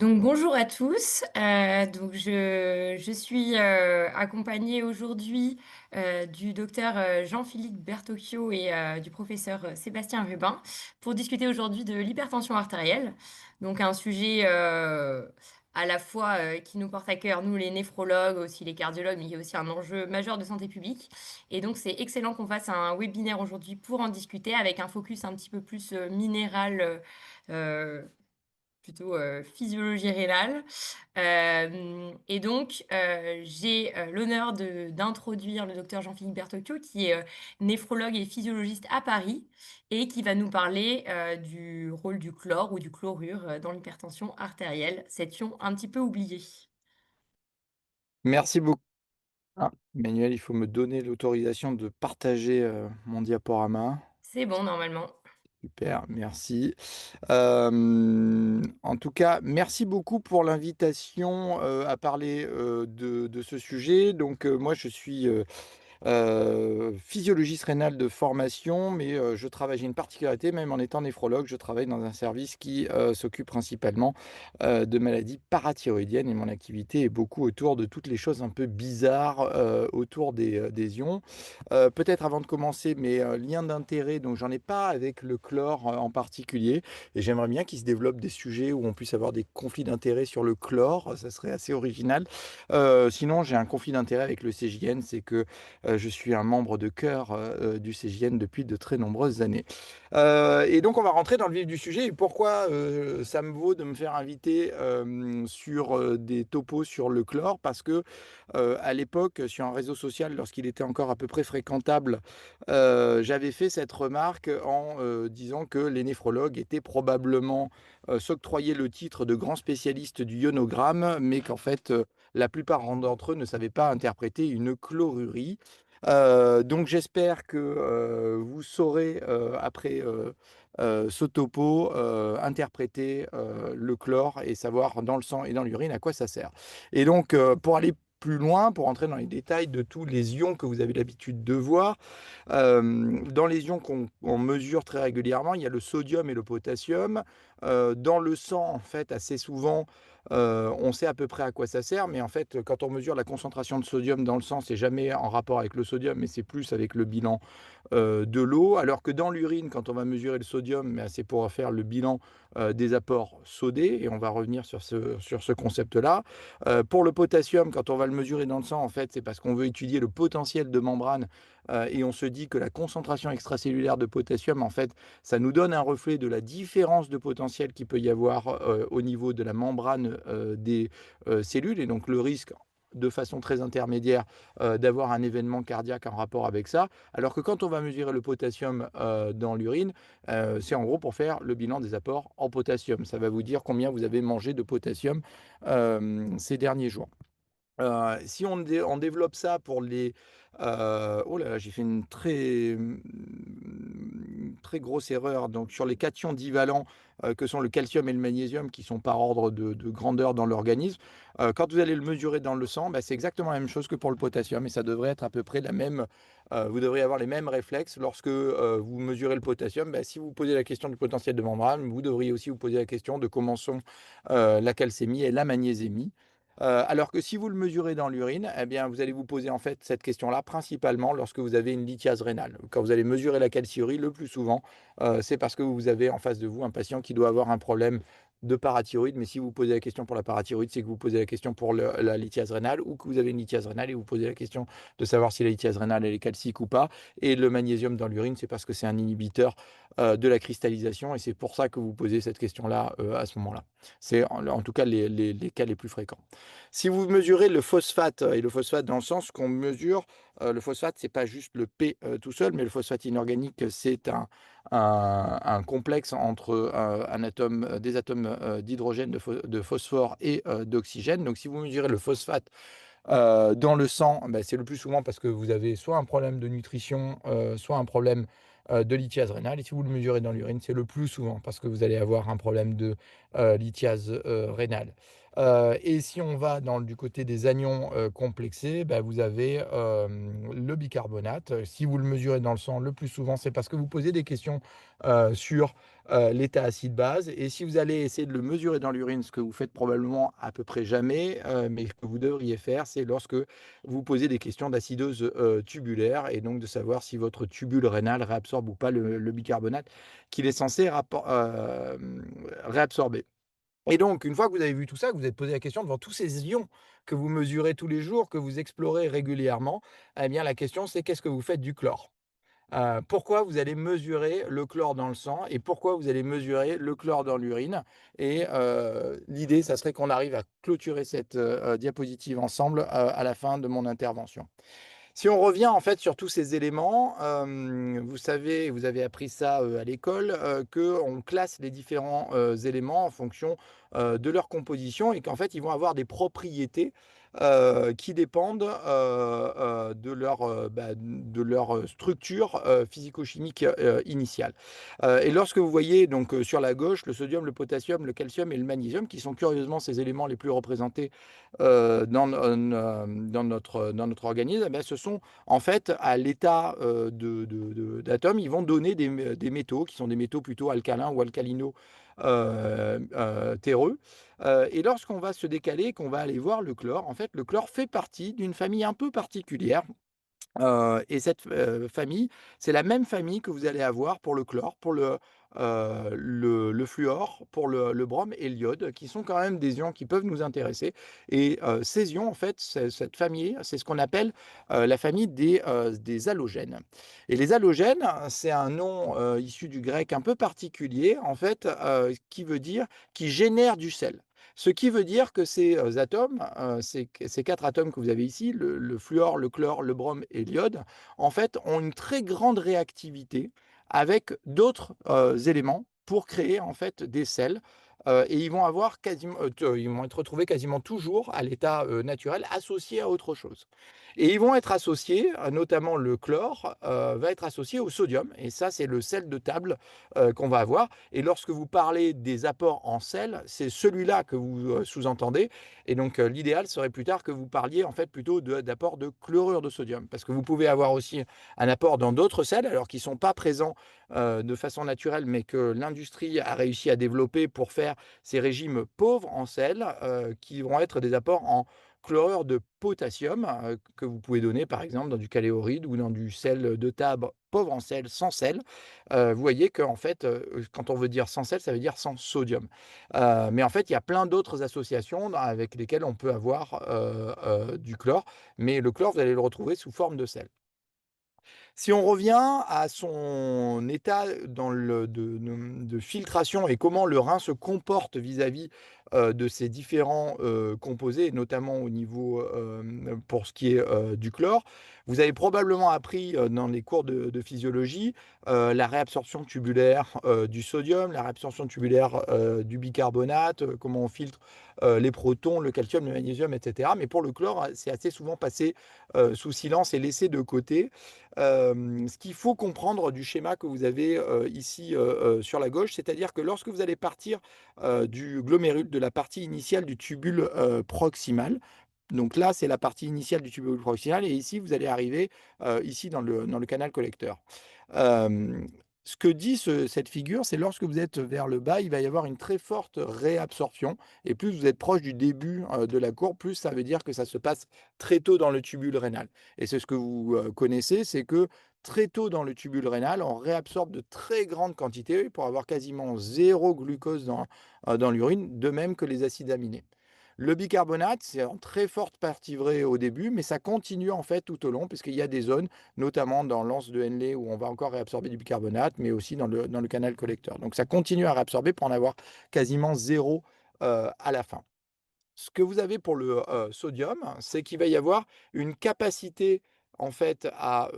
Donc bonjour à tous. Je suis accompagnée aujourd'hui du docteur Jean-Philippe Bertocchio et du professeur Sébastien Rubin pour discuter aujourd'hui de l'hypertension artérielle. Donc un sujet à la fois qui nous porte à cœur, nous les néphrologues, aussi les cardiologues, mais qui est aussi un enjeu majeur de santé publique. Et donc c'est excellent qu'on fasse un webinaire aujourd'hui pour en discuter avec un focus un petit peu plus minéral. Euh, Plutôt physiologie rénale. J'ai l'honneur d'introduire le docteur Jean-Philippe Bertocchio, qui est néphrologue et physiologiste à Paris, et qui va nous parler du rôle du chlore ou du chlorure dans l'hypertension artérielle, cette ion un petit peu oubliée. Merci beaucoup. Emmanuel, il faut me donner l'autorisation de partager, mon diaporama. C'est bon, normalement. Super, merci. En tout cas, merci beaucoup pour l'invitation, à parler, de ce sujet. Donc, moi je suis, physiologiste rénal de formation, mais je travaille j'ai une particularité, même en étant néphrologue, je travaille dans un service qui, s'occupe principalement, de maladies parathyroïdiennes et mon activité est beaucoup autour de toutes les choses un peu bizarres, autour des ions. Peut-être avant de commencer mes, liens d'intérêt, donc j'en ai pas avec le chlore, en particulier et j'aimerais bien qu'il se développe des sujets où on puisse avoir des conflits d'intérêts sur le chlore, ça serait assez original. Sinon j'ai un conflit d'intérêt avec le CJN, c'est que je suis un membre de cœur, du CJN depuis de très nombreuses années. Et donc on va rentrer dans le vif du sujet et pourquoi, ça me vaut de me faire inviter, sur, des topos sur le chlore parce que, à l'époque, sur un réseau social, lorsqu'il était encore à peu près fréquentable, j'avais fait cette remarque en, disant que les néphrologues étaient probablement, s'octroyaient le titre de grands spécialistes du ionogramme, mais qu'en fait, la plupart d'entre eux ne savaient pas interpréter une chlorurie. Donc j'espère que, vous saurez, après, ce topo, interpréter, le chlore et savoir dans le sang et dans l'urine à quoi ça sert. Et donc, pour aller plus loin, pour entrer dans les détails de tous les ions que vous avez l'habitude de voir, dans les ions qu'on mesure très régulièrement, il y a le sodium et le potassium. Dans le sang, en fait, assez souvent, on sait à peu près à quoi ça sert, mais en fait, quand on mesure la concentration de sodium dans le sang, c'est jamais en rapport avec le sodium, mais c'est plus avec le bilan, de l'eau. Alors que dans l'urine, quand on va mesurer le sodium, bah, c'est pour faire le bilan, des apports sodés et on va revenir sur ce concept-là. Pour le potassium, quand on va le mesurer dans le sang, en fait, c'est parce qu'on veut étudier le potentiel de membrane, et on se dit que la concentration extracellulaire de potassium, en fait, ça nous donne un reflet de la différence de potentiel qu'il peut y avoir, au niveau de la membrane, des, cellules et donc le risque de façon très intermédiaire, d'avoir un événement cardiaque en rapport avec ça. Alors que quand on va mesurer le potassium, dans l'urine, c'est en gros pour faire le bilan des apports en potassium. Ça va vous dire combien vous avez mangé de potassium, ces derniers jours. Si on développe ça pour les, oh là là, j'ai fait une très grosse erreur, donc sur les cations divalents, que sont le calcium et le magnésium qui sont par ordre de grandeur dans l'organisme, quand vous allez le mesurer dans le sang, bah, c'est exactement la même chose que pour le potassium et ça devrait être à peu près la même, vous devriez avoir les mêmes réflexes lorsque, vous mesurez le potassium. Bah, si vous posez la question du potentiel de membrane, vous devriez aussi vous poser la question de comment sont, la calcémie et la magnésémie. Alors que si vous le mesurez dans l'urine, eh bien, vous allez vous poser en fait cette question-là principalement lorsque vous avez une lithiase rénale. Quand vous allez mesurer la calciurie, le plus souvent, c'est parce que vous avez en face de vous un patient qui doit avoir un problème de parathyroïde. Mais si vous posez la question pour la parathyroïde, c'est que vous posez la question pour la lithiase rénale ou que vous avez une lithiase rénale et vous posez la question de savoir si la lithiase rénale elle est calcique ou pas. Et le magnésium dans l'urine, c'est parce que c'est un inhibiteur de la cristallisation et c'est pour ça que vous posez cette question-là à ce moment-là. C'est en tout cas les cas les plus fréquents. Si vous mesurez le phosphate, et le phosphate dans le sens qu'on mesure, le phosphate, c'est pas juste le P, tout seul, mais le phosphate inorganique, c'est un complexe entre, un atome, des atomes, d'hydrogène, de phosphore et d'oxygène. Donc si vous mesurez le phosphate, dans le sang, bah, c'est le plus souvent parce que vous avez soit un problème de nutrition, soit un problème, de lithiase rénale et si vous le mesurez dans l'urine, c'est le plus souvent parce que vous allez avoir un problème de, lithiase, rénale. Et si on va du côté des anions, complexés, bah, vous avez, le bicarbonate. Si vous le mesurez dans le sang, le plus souvent, c'est parce que vous posez des questions, sur, l'état acide-base, et si vous allez essayer de le mesurer dans l'urine, ce que vous faites probablement à peu près jamais, mais que vous devriez faire, c'est lorsque vous posez des questions d'acidose, tubulaire, et donc de savoir si votre tubule rénal réabsorbe ou pas le bicarbonate qu'il est censé réabsorber. Et donc, une fois que vous avez vu tout ça, que vous êtes posé la question devant tous ces ions que vous mesurez tous les jours, que vous explorez régulièrement, eh bien, la question, c'est: qu'est-ce que vous faites du chlore? Pourquoi vous allez mesurer le chlore dans le sang et pourquoi vous allez mesurer le chlore dans l'urine? Et l'idée, ça serait qu'on arrive à clôturer cette, diapositive ensemble, à la fin de mon intervention. Si on revient en fait sur tous ces éléments, vous savez, vous avez appris ça, à l'école, qu'on classe les différents, éléments en fonction, de leur composition, et qu'en fait, ils vont avoir des propriétés, qui dépendent, de leur, structure, physico-chimique, initiale. Et lorsque vous voyez donc, sur la gauche, le sodium, le potassium, le calcium et le magnésium, qui sont curieusement ces éléments les plus représentés dans notre organisme, eh bah, ce sont en fait à l'état, d'atomes, ils vont donner des métaux qui sont des métaux plutôt alcalins ou alcalino, terreux, et lorsqu'on va se décaler, qu'on va aller voir le chlore, en fait, le chlore fait partie d'une famille un peu particulière. Et cette famille, c'est la même famille que vous allez avoir pour le chlore, pour le fluor, pour le brome et l'iode, qui sont quand même des ions qui peuvent nous intéresser, et ces ions, en fait, cette famille, c'est ce qu'on appelle, la famille des halogènes, et les halogènes, c'est un nom, issu du grec un peu particulier, en fait, qui veut dire: «qui génère du sel». Ce qui veut dire que ces, atomes, ces 4 atomes que vous avez ici, le fluor, le chlore, le brome et l'iode, en fait, ont une très grande réactivité avec d'autres, éléments pour créer, en fait, des sels, et ils vont avoir quasiment, ils vont être retrouvés quasiment toujours à l'état, naturel, associés à autre chose, et ils vont être associés, notamment le chlore, va être associé au sodium, et ça, c'est le sel de table, qu'on va avoir, et lorsque vous parlez des apports en sel, c'est celui-là que vous, sous-entendez, et donc l'idéal serait plus tard que vous parliez en fait plutôt d'apport de chlorure de sodium. Parce que vous pouvez avoir aussi un apport dans d'autres sels, alors qui ne sont pas présents, de façon naturelle, mais que l'industrie a réussi à développer pour faire ces régimes pauvres en sel, qui vont être des apports en chlorure de potassium, que vous pouvez donner par exemple dans du caléoride ou dans du sel de table pauvre en sel, sans sel. Vous voyez qu'en fait, quand on veut dire sans sel, ça veut dire sans sodium. Mais en fait, il y a plein d'autres associations avec lesquelles on peut avoir, du chlore, mais le chlore, vous allez le retrouver sous forme de sel. Si on revient à son état dans le de filtration et comment le rein se comporte vis-à-vis, de ces différents, composés, notamment au niveau, pour ce qui est, du chlore. Vous avez probablement appris, dans les cours de physiologie, la réabsorption tubulaire, du sodium, la réabsorption tubulaire, du bicarbonate, comment on filtre, les protons, le calcium, le magnésium, et cetera. Mais pour le chlore, c'est assez souvent passé, sous silence et laissé de côté. Ce qu'il faut comprendre du schéma que vous avez, ici, sur la gauche, c'est-à-dire que lorsque vous allez partir, du glomérule, de la partie initiale du tubule, proximal, donc là, c'est la partie initiale du tubule proximal, et ici, vous allez arriver, ici dans le canal collecteur. Hem, Ce que dit cette figure, c'est lorsque vous êtes vers le bas, il va y avoir une très forte réabsorption, et plus vous êtes proche du début, de la courbe, plus ça veut dire que ça se passe très tôt dans le tubule rénal. Et c'est ce que vous, connaissez, c'est que très tôt dans le tubule rénal, on réabsorbe de très grandes quantités pour avoir quasiment zéro glucose dans l'urine, de même que les acides aminés. Le bicarbonate, c'est en très forte partie vrai au début, mais ça continue en fait tout au long, puisqu'il y a des zones, notamment dans l'anse de Henle, où on va encore réabsorber du bicarbonate, mais aussi dans le canal collecteur. Donc ça continue à réabsorber pour en avoir quasiment zéro, à la fin. Ce que vous avez pour le, sodium, c'est qu'il va y avoir une capacité en fait à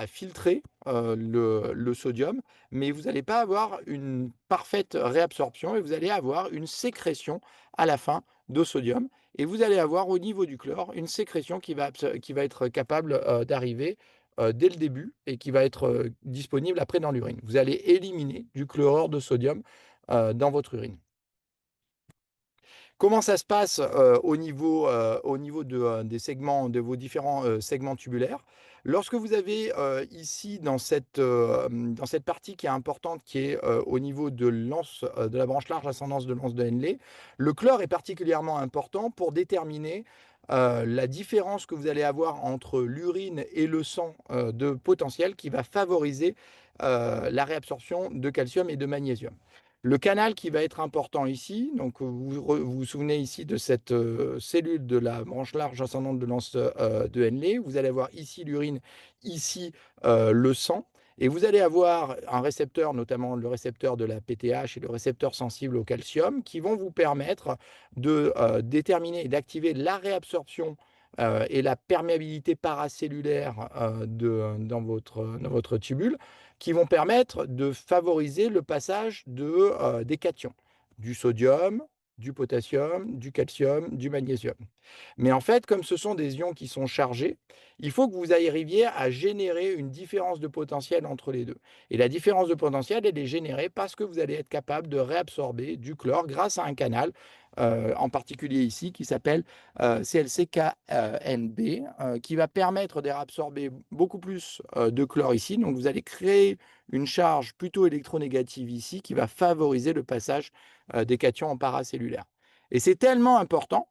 filtrer, le sodium, mais vous allez pas avoir une parfaite réabsorption, et vous allez avoir une sécrétion à la fin de sodium, et vous allez avoir au niveau du chlore une sécrétion qui va être capable, d'arriver, dès le début, et qui va être, disponible après dans l'urine. Vous allez éliminer du chlorure de sodium, dans votre urine. Comment ça se passe, au niveau des segments de vos différents, segments tubulaires? Lorsque vous avez, ici dans cette partie qui est importante, qui est, au niveau de l'anse, de la branche large ascendance de l'anse de Henle, le chlore est particulièrement important pour déterminer, la différence que vous allez avoir entre l'urine et le sang, de potentiel qui va favoriser, la réabsorption de calcium et de magnésium. Le canal qui va être important ici, donc vous vous souvenez ici de cette, cellule de la branche large ascendante de l'anse, de Henle. Vous allez avoir ici l'urine, ici, le sang et vous allez avoir un récepteur, notamment le récepteur de la PTH et le récepteur sensible au calcium, qui vont vous permettre de, déterminer et d'activer la réabsorption, et la perméabilité paracellulaire, dans votre tubule qui vont permettre de favoriser le passage des cations, du sodium, du potassium, du calcium, du magnésium. Mais en fait, comme ce sont des ions qui sont chargés, il faut que vous arriviez à générer une différence de potentiel entre les 2. Et la différence de potentiel, elle est générée parce que vous allez être capable de réabsorber du chlore grâce à un canal, en particulier ici, qui s'appelle, CLC-KNB, qui va permettre de réabsorber beaucoup plus, de chlore ici. Donc vous allez créer une charge plutôt électronégative ici, qui va favoriser le passage, des cations en paracellulaire. Et c'est tellement important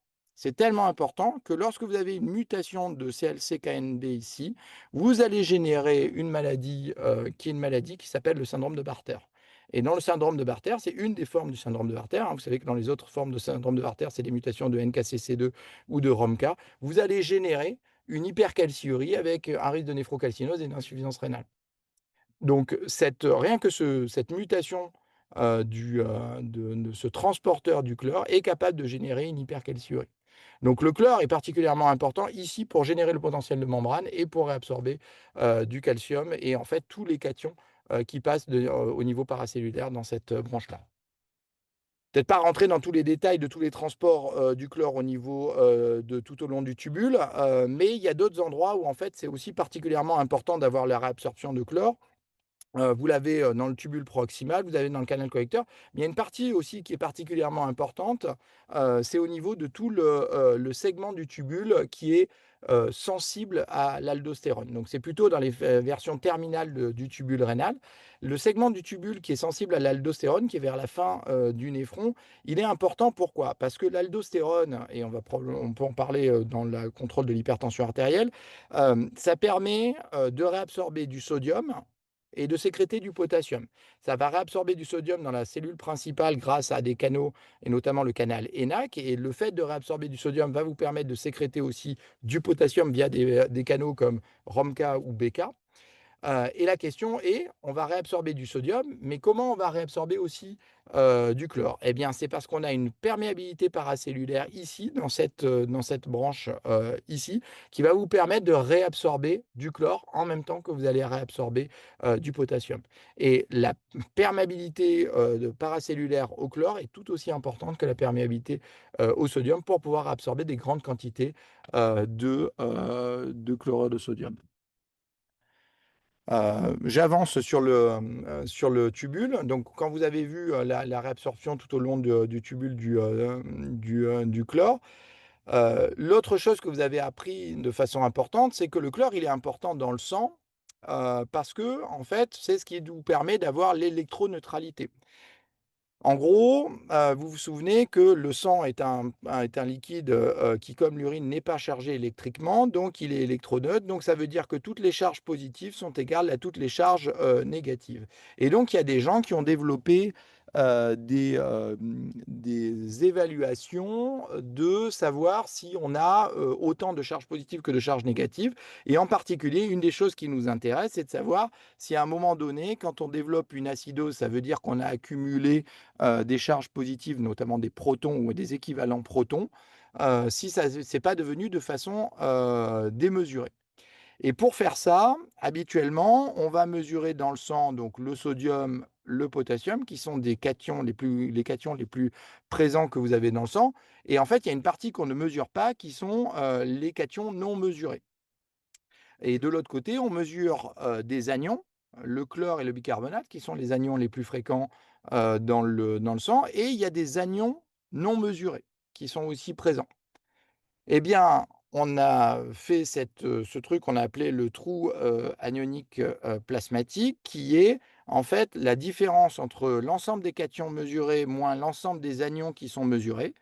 que lorsque vous avez une mutation de CLC-KNB ici, vous allez générer une maladie, qui est une maladie qui s'appelle le syndrome de Bartter. Et dans le syndrome de Bartter, c'est une des formes du syndrome de Bartter, hein. Vous savez que dans les autres formes de syndrome de Bartter, c'est des mutations de NKCC2 ou de ROMK. Vous allez générer une hypercalciurie avec un risque de néphrocalcinose et d'insuffisance rénale. Donc rien que cette mutation, de ce transporteur du chlore est capable de générer une hypercalciurie. Donc le chlore est particulièrement important ici pour générer le potentiel de membrane et pour réabsorber, du calcium et en fait tous les cations, qui passent au niveau paracellulaire dans cette, branche-là. Peut-être pas rentrer dans tous les détails de tous les transports, du chlore au niveau, de tout au long du tubule, mais il y a d'autres endroits où en fait c'est aussi particulièrement important d'avoir la réabsorption de chlore. Vous l'avez, dans le tubule proximal, vous l'avez dans le canal collecteur. Mais il y a une partie aussi qui est particulièrement importante, c'est au niveau de tout le segment du tubule qui est, sensible à l'aldostérone. Donc c'est plutôt dans les versions terminales du tubule rénal. Le segment du tubule qui est sensible à l'aldostérone, qui est vers la fin, du néphron, il est important pourquoi? Parce que l'aldostérone et on peut en parler, dans le contrôle de l'hypertension artérielle, ça permet, de réabsorber du sodium et de sécréter du potassium. Ça va réabsorber du sodium dans la cellule principale grâce à des canaux et notamment le canal ENaC et le fait de réabsorber du sodium va vous permettre de sécréter aussi du potassium via des canaux comme ROMK ou BK. Et la question est, on va réabsorber du sodium, mais comment on va réabsorber aussi, du chlore? Eh bien, c'est parce qu'on a une perméabilité paracellulaire ici, dans cette branche, ici, qui va vous permettre de réabsorber du chlore en même temps que vous allez réabsorber, du potassium. Et la perméabilité, de paracellulaire au chlore est tout aussi importante que la perméabilité, au sodium pour pouvoir absorber des grandes quantités, de chlorure de sodium. J'avance sur le tubule. Donc quand vous avez vu, la réabsorption tout au long du tubule du chlore, l'autre chose que vous avez appris de façon importante, c'est que le chlore, il est important dans le sang, parce que en fait, c'est ce qui vous permet d'avoir l'électroneutralité. En gros, vous vous souvenez que le sang est un liquide, qui, comme l'urine, n'est pas chargé électriquement, donc il est électroneutre. Donc ça veut dire que toutes les charges positives sont égales à toutes les charges, négatives. Et donc il y a des gens qui ont développé, des évaluations, de savoir si on a, autant de charges positives que de charges négatives. Et en particulier, une des choses qui nous intéresse, c'est de savoir si à un moment donné, quand on développe une acidose, ça veut dire qu'on a accumulé des charges positives, notamment des protons ou des équivalents protons, si ça c'est pas devenu de façon, démesurée. Et pour faire ça, habituellement, on va mesurer dans le sang donc le sodium, le potassium qui sont les cations les plus présents que vous avez dans le sang et en fait, il y a une partie qu'on ne mesure pas qui sont, les cations non mesurés. Et de l'autre côté, on mesure, des anions, le chlore et le bicarbonate qui sont les anions les plus fréquents, dans le sang et il y a des anions non mesurés. qui sont aussi présents. Eh bien, on a fait ce truc qu'on a appelé le trou, anionique, plasmatique, qui est en fait la différence entre l'ensemble des cations mesurés moins l'ensemble des anions qui sont mesurés,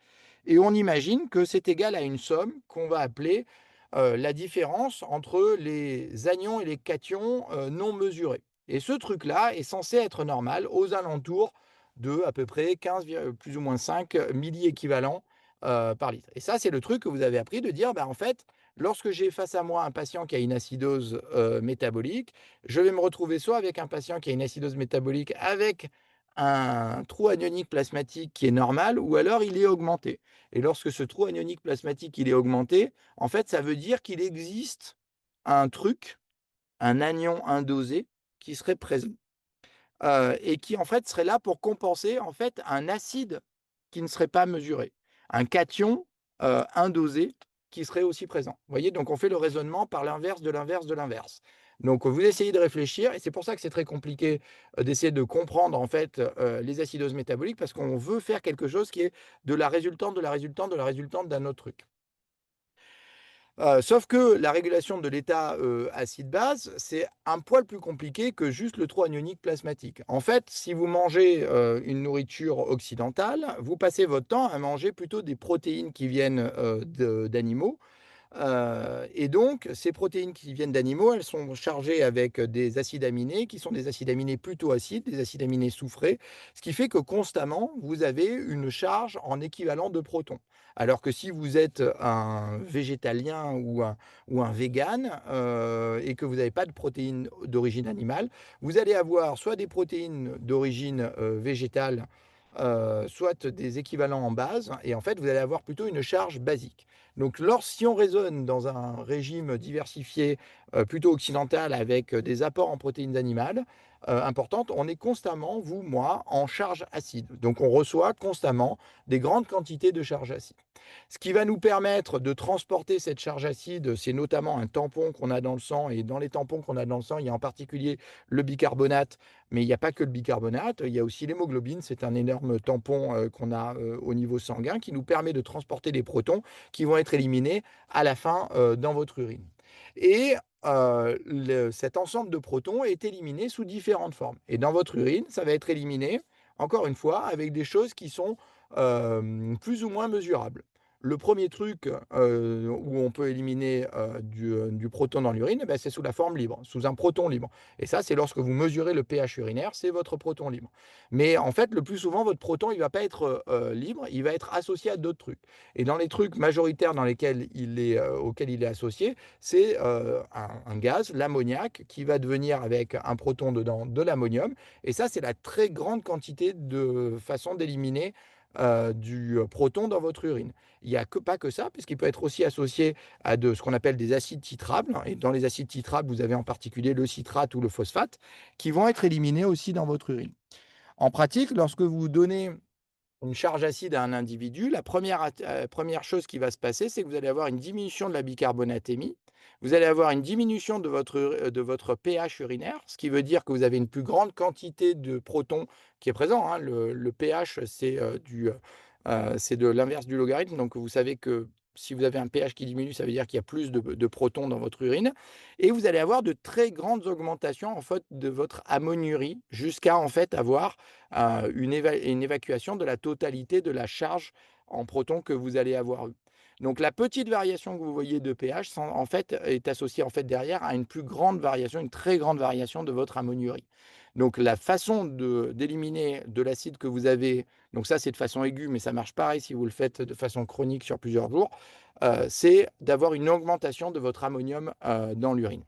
et on imagine que c'est égal à une somme qu'on va appeler, la différence entre les anions et les cations, non mesurés, et ce truc-là est censé être normal aux alentours de à peu près 15 plus ou moins 5 milliéquivalents par litre, et ça, c'est le truc que vous avez appris de dire: «Bah, en fait, lorsque j'ai face à moi un patient qui a une acidose, métabolique, je vais me retrouver soit avec un patient qui a une acidose métabolique avec un trou anionique plasmatique qui est normal ou alors il est augmenté», et lorsque ce trou anionique plasmatique, il est augmenté, en fait, ça veut dire qu'il existe un truc, un anion indosé qui serait présent. Et qui en fait serait là pour compenser en fait un acide qui ne serait pas mesuré. Un cation, indosé qui serait aussi présent. Vous voyez? Donc on fait le raisonnement par l'inverse de l'inverse de l'inverse. Donc vous essayez de réfléchir et c'est pour ça que c'est très compliqué, d'essayer de comprendre en fait, les acidoses métaboliques parce qu'on veut faire quelque chose qui est de la résultante, de la résultante, de la résultante d'un autre truc. Sauf que la régulation de l'état, acide-base, c'est un poil plus compliqué que juste le trou anionique plasmatique. En fait, si vous mangez, une nourriture occidentale, vous passez votre temps à manger plutôt des protéines qui viennent, de d'animaux. Et donc ces protéines qui viennent d'animaux, elles sont chargées avec des acides aminés qui sont des acides aminés plutôt acides, des acides aminés soufrés, ce qui fait que constamment, vous avez une charge en équivalent de protons. Alors que si vous êtes un végétalien ou un végan, et que vous n'avez pas de protéines d'origine animale, vous allez avoir soit des protéines d'origine, végétale, soit des équivalents en base et en fait, vous allez avoir plutôt une charge basique. Donc si on raisonne dans un régime diversifié, plutôt occidental avec, des apports en protéines animales, importantes, on est constamment, vous, moi, en charge acide. Donc on reçoit constamment des grandes quantités de charge acide. Ce qui va nous permettre de transporter cette charge acide, c'est notamment un tampon qu'on a dans le sang et dans les tampons qu'on a dans le sang, il y a en particulier le bicarbonate, mais il n'y a pas que le bicarbonate, il y a aussi l'hémoglobine, c'est un énorme tampon, qu'on a, au niveau sanguin qui nous permet de transporter des protons qui vont être éliminés à la fin, dans votre urine, et cet ensemble de protons est éliminé sous différentes formes et dans votre urine, ça va être éliminé, encore une fois, avec des choses qui sont, plus ou moins mesurables. Le premier truc, où on peut éliminer, du proton dans l'urine, eh bah, c'est sous la forme libre, sous un proton libre, et ça, c'est lorsque vous mesurez le pH urinaire, c'est votre proton libre. Mais en fait, le plus souvent, votre proton, il va pas être, libre, il va être associé à d'autres trucs, et dans les trucs majoritaires dans lesquels auxquels il est associé, c'est, un gaz, l'ammoniac, qui va devenir avec un proton dedans, de l'ammonium, et ça, c'est la très grande quantité de façon d'éliminer, du proton dans votre urine. Il y a pas que ça, puisqu'il peut être aussi associé à ce qu'on appelle des acides titrables, et dans les acides titrables, vous avez en particulier le citrate ou le phosphate, qui vont être éliminés aussi dans votre urine. En pratique, lorsque vous donnez une charge acide à un individu, la première chose qui va se passer, c'est que vous allez avoir une diminution de la bicarbonatémie. Vous allez avoir une diminution de votre pH urinaire, ce qui veut dire que vous avez une plus grande quantité de protons qui est présent, hein. Le pH, c'est de l'inverse du logarithme, donc vous savez que si vous avez un pH qui diminue, ça veut dire qu'il y a plus de protons dans votre urine, et vous allez avoir de très grandes augmentations, en fait, de votre ammoniurie jusqu'à, en fait, avoir une évacuation de la totalité de la charge en protons que vous allez avoir eue. Donc la petite variation que vous voyez de pH en fait, est associée, en fait, derrière à une plus grande variation, une très grande variation de votre ammoniurie. Donc la façon d'éliminer de l'acide que vous avez, donc ça, c'est de façon aiguë, mais ça marche pareil si vous le faites de façon chronique sur plusieurs jours, c'est d'avoir une augmentation de votre ammonium, dans l'urine.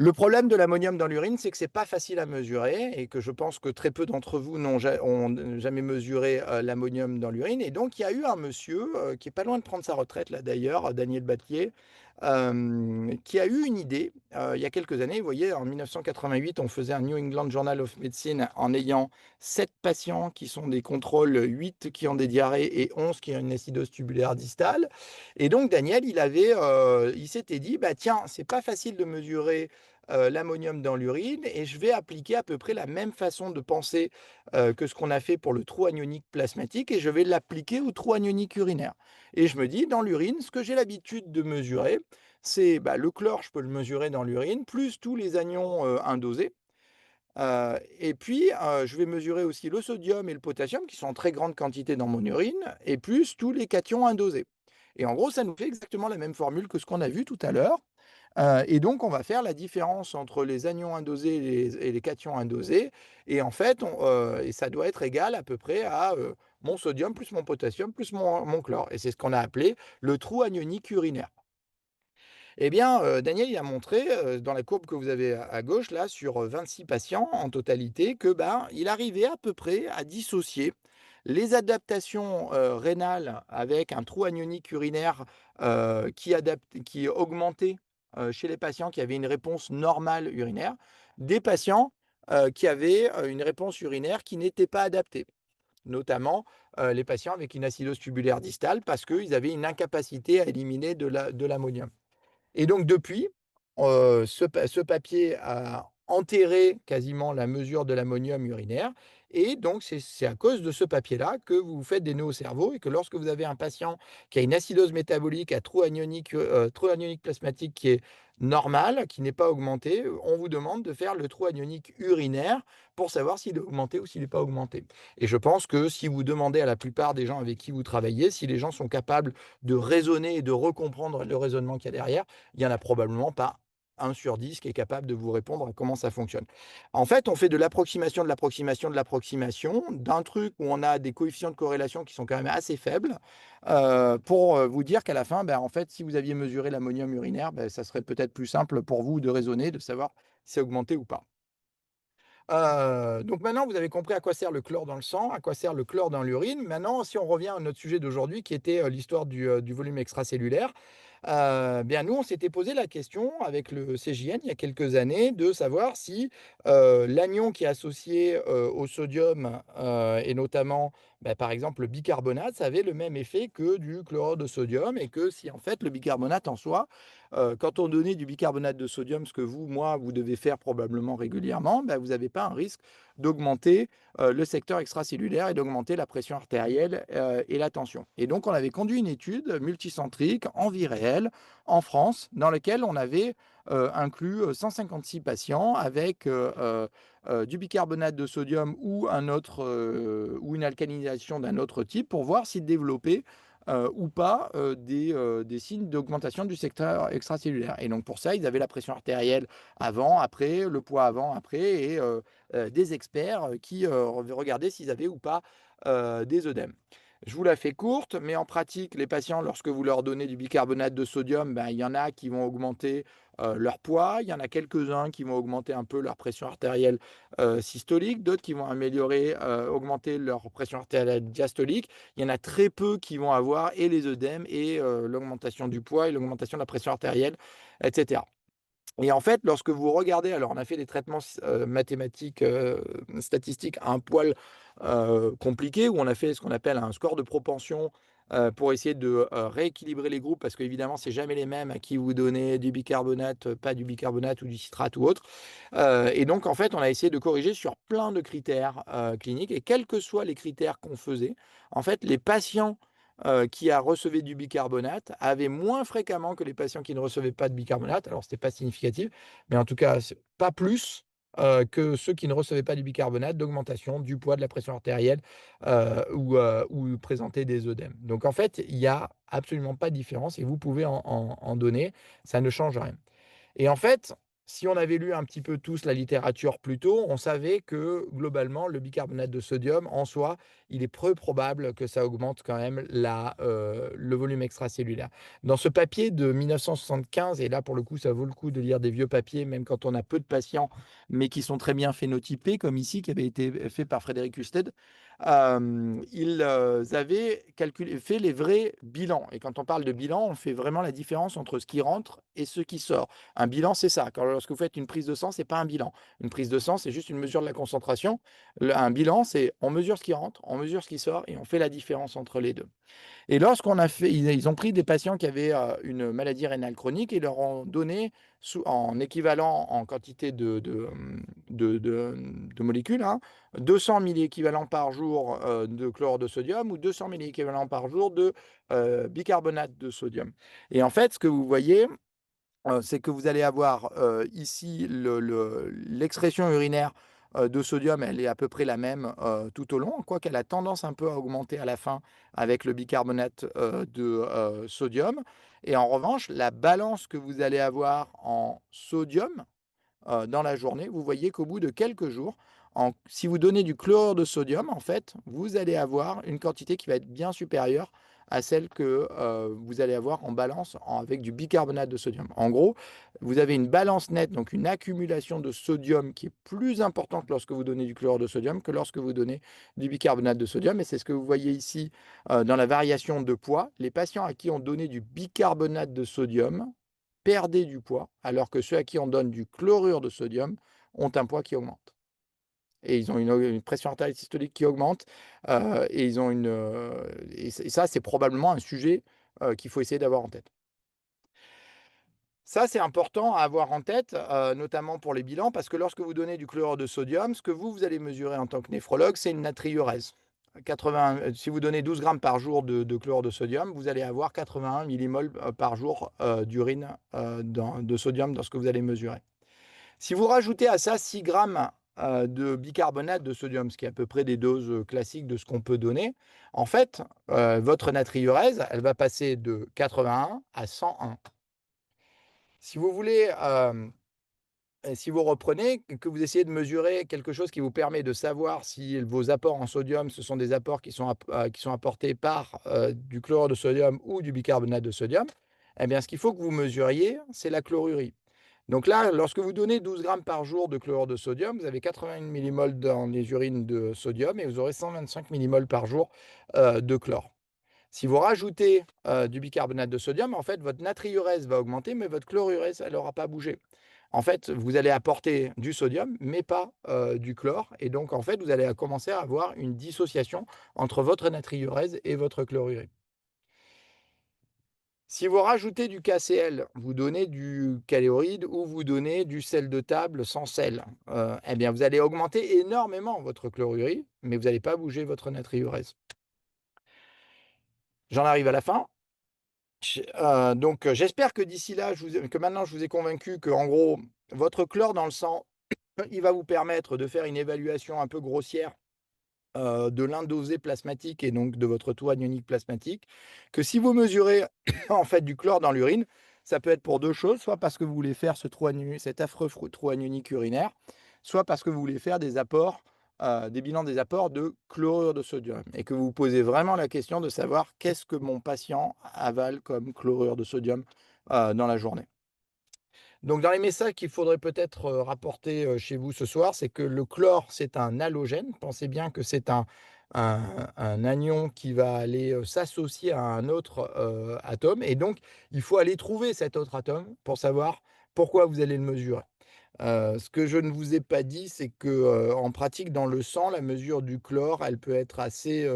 Le problème de l'ammonium dans l'urine, c'est que c'est pas facile à mesurer et que je pense que très peu d'entre vous ont jamais mesuré, l'ammonium dans l'urine, et donc il y a eu un monsieur, qui est pas loin de prendre sa retraite là d'ailleurs, Daniel Batlier, qui a eu une idée, il y a quelques années. Vous voyez, en 1988, on faisait un New England Journal of Medicine en ayant 7 patients qui sont des contrôles, 8 qui ont des diarrhées et 11 qui ont une acidose tubulaire distale, et donc Daniel, il s'était dit: «Bah tiens, c'est pas facile de mesurer, l'ammonium dans l'urine et je vais appliquer à peu près la même façon de penser, que ce qu'on a fait pour le trou anionique plasmatique et je vais l'appliquer au trou anionique urinaire. Et je me dis dans l'urine, ce que j'ai l'habitude de mesurer, c'est, bah, le chlore, je peux le mesurer dans l'urine, plus tous les anions, indosés. Et puis, je vais mesurer aussi le sodium et le potassium qui sont en très grande quantité dans mon urine et plus tous les cations indosés. Et en gros, ça nous fait exactement la même formule que ce qu'on a vu tout à l'heure. Et donc on va faire la différence entre les anions indosés et les cations indosés et en fait, et ça doit être égal à peu près à, mon sodium plus mon potassium plus mon chlore et c'est ce qu'on a appelé le trou anionique urinaire. Eh bien, Daniel, il a montré, dans la courbe que vous avez à gauche là, sur, 26 patients en totalité que, ben, il arrivait à peu près à dissocier les adaptations, rénales avec un trou anionique urinaire, qui augmentait, chez les patients qui avaient une réponse normale urinaire, des patients, qui avaient, une réponse urinaire qui n'était pas adaptée. Notamment, les patients avec une acidose tubulaire distale parce qu'ils avaient une incapacité à éliminer de l'ammonium. Et donc depuis, ce papier a enterré quasiment la mesure de l'ammonium urinaire et donc c'est à cause de ce papier-là que vous faites des nœuds au cerveau et que lorsque vous avez un patient qui a une acidose métabolique à trou anionique plasmatique qui est normal, qui n'est pas augmenté, on vous demande de faire le trou anionique urinaire pour savoir s'il est augmenté ou s'il n'est pas augmenté. Et je pense que si vous demandez à la plupart des gens avec qui vous travaillez, si les gens sont capables de raisonner et de recomprendre le raisonnement qu'il y a derrière, il y en a probablement pas 1 sur 10 qui est capable de vous répondre à comment ça fonctionne. En fait, on fait de l'approximation, de l'approximation, de l'approximation, d'un truc où on a des coefficients de corrélation qui sont quand même assez faibles, pour, vous dire qu'à la fin, ben, en fait, si vous aviez mesuré l'ammonium urinaire, ben, ça serait peut-être plus simple pour vous de raisonner, de savoir si c'est augmenté ou pas. Donc maintenant, vous avez compris à quoi sert le chlore dans le sang, à quoi sert le chlore dans l'urine. Maintenant, si on revient à notre sujet d'aujourd'hui qui était, l'histoire du volume extracellulaire, bien nous, on s'était posé la question avec le CJN il y a quelques années de savoir si, l'anion qui est associé, au sodium, et notamment, bah, par exemple le bicarbonate, ça avait le même effet que du chlorure de sodium et que si en fait le bicarbonate en soi, quand on donnait du bicarbonate de sodium, ce que vous, moi, vous devez faire probablement régulièrement, bah, vous n'avez pas un risque d'augmenter, le secteur extracellulaire et d'augmenter la pression artérielle, et la tension. Et donc on avait conduit une étude multicentrique en vie réelle, en France, dans laquelle on avait, inclus, 156 patients avec, du bicarbonate de sodium ou un autre, ou une alcalinisation d'un autre type pour voir s'ils développaient, ou pas, des signes d'augmentation du secteur extracellulaire et donc pour ça, ils avaient la pression artérielle avant, après, le poids avant, après et des experts, qui, regardaient s'ils avaient ou pas, des œdèmes. Je vous la fais courte, mais en pratique, les patients, lorsque vous leur donnez du bicarbonate de sodium, ben, il y en a qui vont augmenter, leur poids, il y en a quelques-uns qui vont augmenter un peu leur pression artérielle, systolique, d'autres qui vont améliorer, augmenter leur pression artérielle diastolique. Il y en a très peu qui vont avoir et les œdèmes et l'augmentation du poids et l'augmentation de la pression artérielle et cetera. Et en fait, lorsque vous regardez alors on a fait des traitements mathématiques, statistiques un poil, compliqués où on a fait ce qu'on appelle un score de propension, pour essayer de, rééquilibrer les groupes parce qu'évidemment c'est jamais les mêmes à qui vous donnez du bicarbonate, pas du bicarbonate ou du citrate ou autre. Et donc en fait, on a essayé de corriger sur plein de critères, cliniques et quels que soient les critères qu'on faisait, en fait, les patients, qui a recevaient du bicarbonate avaient moins fréquemment que les patients qui ne recevaient pas de bicarbonate. Alors c'était pas significatif, mais en tout cas, c'est pas plus, que ceux qui ne recevaient pas du bicarbonate d'augmentation du poids, de la pression artérielle, ou présentaient des œdèmes. Donc en fait, il y a absolument pas de différence et vous pouvez en donner, ça ne change rien. Et en fait, si on avait lu un petit peu tous la littérature plus tôt, on savait que globalement, le bicarbonate de sodium, en soi, il est peu probable que ça augmente quand même le volume extracellulaire. Dans ce papier de 1975, et là pour le coup, ça vaut le coup de lire des vieux papiers, même quand on a peu de patients, mais qui sont très bien phénotypés, comme ici, qui avait été fait par Frédéric Husted, ils avaient fait les vrais bilans. Et quand on parle de bilan, on fait vraiment la différence entre ce qui rentre et ce qui sort. Un bilan, c'est ça. Lorsque vous faites une prise de sang, c'est pas un bilan. Une prise de sang, c'est juste une mesure de la concentration. Un bilan, c'est on mesure ce qui rentre, on mesure ce qui sort et on fait la différence entre les 2. Et lorsqu'on a fait ils ont pris des patients qui avaient, une maladie rénale chronique et leur ont donné en équivalent en quantité de molécules, hein, 200 milliéquivalents par jour, de chlorure de sodium ou 200 milliéquivalents par jour de, bicarbonate de sodium. Et en fait, ce que vous voyez, c'est que vous allez avoir, ici l'excrétion urinaire, de sodium, elle est à peu près la même, tout au long, quoiqu'elle a tendance un peu à augmenter à la fin avec le bicarbonate, de, sodium. Et en revanche, la balance que vous allez avoir en sodium, dans la journée, vous voyez qu'au bout de quelques jours, si vous donnez du chlorure de sodium, en fait, vous allez avoir une quantité qui va être bien supérieure à celle que, vous allez avoir en balance avec du bicarbonate de sodium. En gros, vous avez une balance nette, donc une accumulation de sodium qui est plus importante lorsque vous donnez du chlorure de sodium que lorsque vous donnez du bicarbonate de sodium, et c'est ce que vous voyez ici, dans la variation de poids. Les patients à qui on donnait du bicarbonate de sodium perdaient du poids, alors que ceux à qui on donne du chlorure de sodium ont un poids qui augmente. Et ils ont une pression artérielle systolique qui augmente, et ils ont et ça, c'est probablement un sujet, qu'il faut essayer d'avoir en tête. Ça, c'est important à avoir en tête, notamment pour les bilans, parce que lorsque vous donnez du chlorure de sodium, ce que vous allez mesurer en tant que néphrologue, c'est une natriurèse. 80, si vous donnez 12 grammes par jour de chlorure de sodium, vous allez avoir 81 millimoles, par jour, d'urine, de sodium dans ce que vous allez mesurer. Si vous rajoutez à ça 6 grammes, de bicarbonate de sodium, ce qui est à peu près des doses, classiques de ce qu'on peut donner, en fait, votre natriurèse, elle va passer de 81 à 101. Si vous voulez, et si vous reprenez, que vous essayez de mesurer quelque chose qui vous permet de savoir si vos apports en sodium, ce sont des apports qui sont apportés par, du chlorure de sodium ou du bicarbonate de sodium, eh bien, ce qu'il faut que vous mesuriez, c'est la chlorurie. Donc là, lorsque vous donnez 12 grammes par jour de chlorure de sodium, vous avez 81 millimoles dans les urines de sodium et vous aurez 125 millimoles par jour, de chlore. Si vous rajoutez, du bicarbonate de sodium, en fait, votre natriurèse va augmenter, mais votre chlorurèse, elle aura pas bougé. En fait, vous allez apporter du sodium, mais pas, du chlore, et donc en fait, vous allez commencer à avoir une dissociation entre votre natriurèse et votre chlorurée. Si vous rajoutez du KCl, vous donnez du caléoride ou vous donnez du sel de table sans sel, eh bien, vous allez augmenter énormément votre chlorurie, mais vous n'allez pas bouger votre natriurèse. J'en arrive à la fin. J'espère que d'ici là, que maintenant je vous ai convaincu que, en gros, votre chlore dans le sang, il va vous permettre de faire une évaluation un peu grossière, de l'indosé plasmatique et donc de votre taux anionique plasmatique, que si vous mesurez en fait du chlore dans l'urine, ça peut être pour 2 choses, soit parce que vous voulez faire cet affreux trou anionique urinaire, soit parce que vous voulez faire des apports, des bilans des apports de chlorure de sodium et que vous vous posez vraiment la question de savoir: «Qu'est-ce que mon patient avale comme chlorure de sodium, dans la journée?» Donc dans les messages qu'il faudrait peut-être, rapporter, chez vous ce soir, c'est que le chlore, c'est un halogène. Pensez bien que c'est un anion qui va aller, s'associer à un autre, atome, et donc il faut aller trouver cet autre atome pour savoir pourquoi vous allez le mesurer. Ce que je ne vous ai pas dit, c'est que, en pratique, dans le sang, la mesure du chlore, elle peut être assez,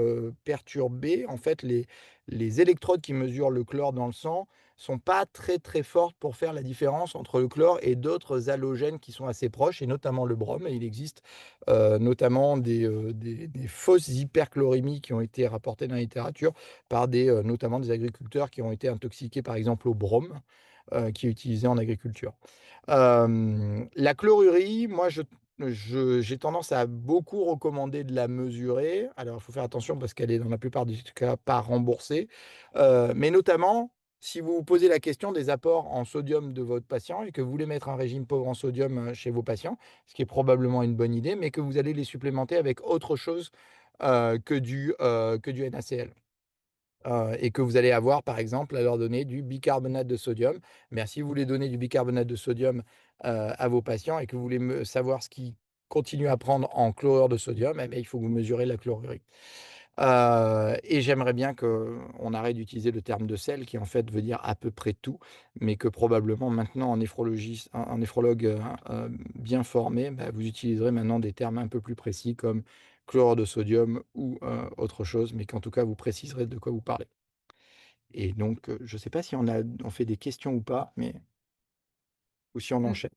perturbée. En fait, les électrodes qui mesurent le chlore dans le sang sont pas très, très fortes pour faire la différence entre le chlore et d'autres halogènes qui sont assez proches, et notamment le brome. Et il existe, notamment des fausses hyperchlorémies qui ont été rapportées dans la littérature par notamment des agriculteurs qui ont été intoxiqués, par exemple, au brome, qui est utilisé en agriculture. La chlorurie, moi, j'ai tendance à beaucoup recommander de la mesurer. Alors, il faut faire attention parce qu'elle est dans la plupart des cas pas remboursée, mais notamment si vous vous posez la question des apports en sodium de votre patient et que vous voulez mettre un régime pauvre en sodium, chez vos patients, ce qui est probablement une bonne idée, mais que vous allez les supplémenter avec autre chose, que du NaCl. Et que vous allez avoir, par exemple, à leur donner du bicarbonate de sodium. Mais si vous voulez donner du bicarbonate de sodium, à vos patients et que vous voulez savoir ce qu'ils continuent à prendre en chlorure de sodium, eh beh, il faut que vous mesurez la chlorurie. Et j'aimerais bien qu'on arrête d'utiliser le terme de sel qui, en fait, veut dire à peu près tout, mais que probablement maintenant en néphrologie, un néphrologue, bien formé, bah, vous utiliserez maintenant des termes un peu plus précis comme chlorure de sodium ou, autre chose, mais qu'en tout cas vous préciserez de quoi vous parlez. Et donc, je ne sais pas si on fait des questions ou pas, mais ou si on Mmh. enchaîne?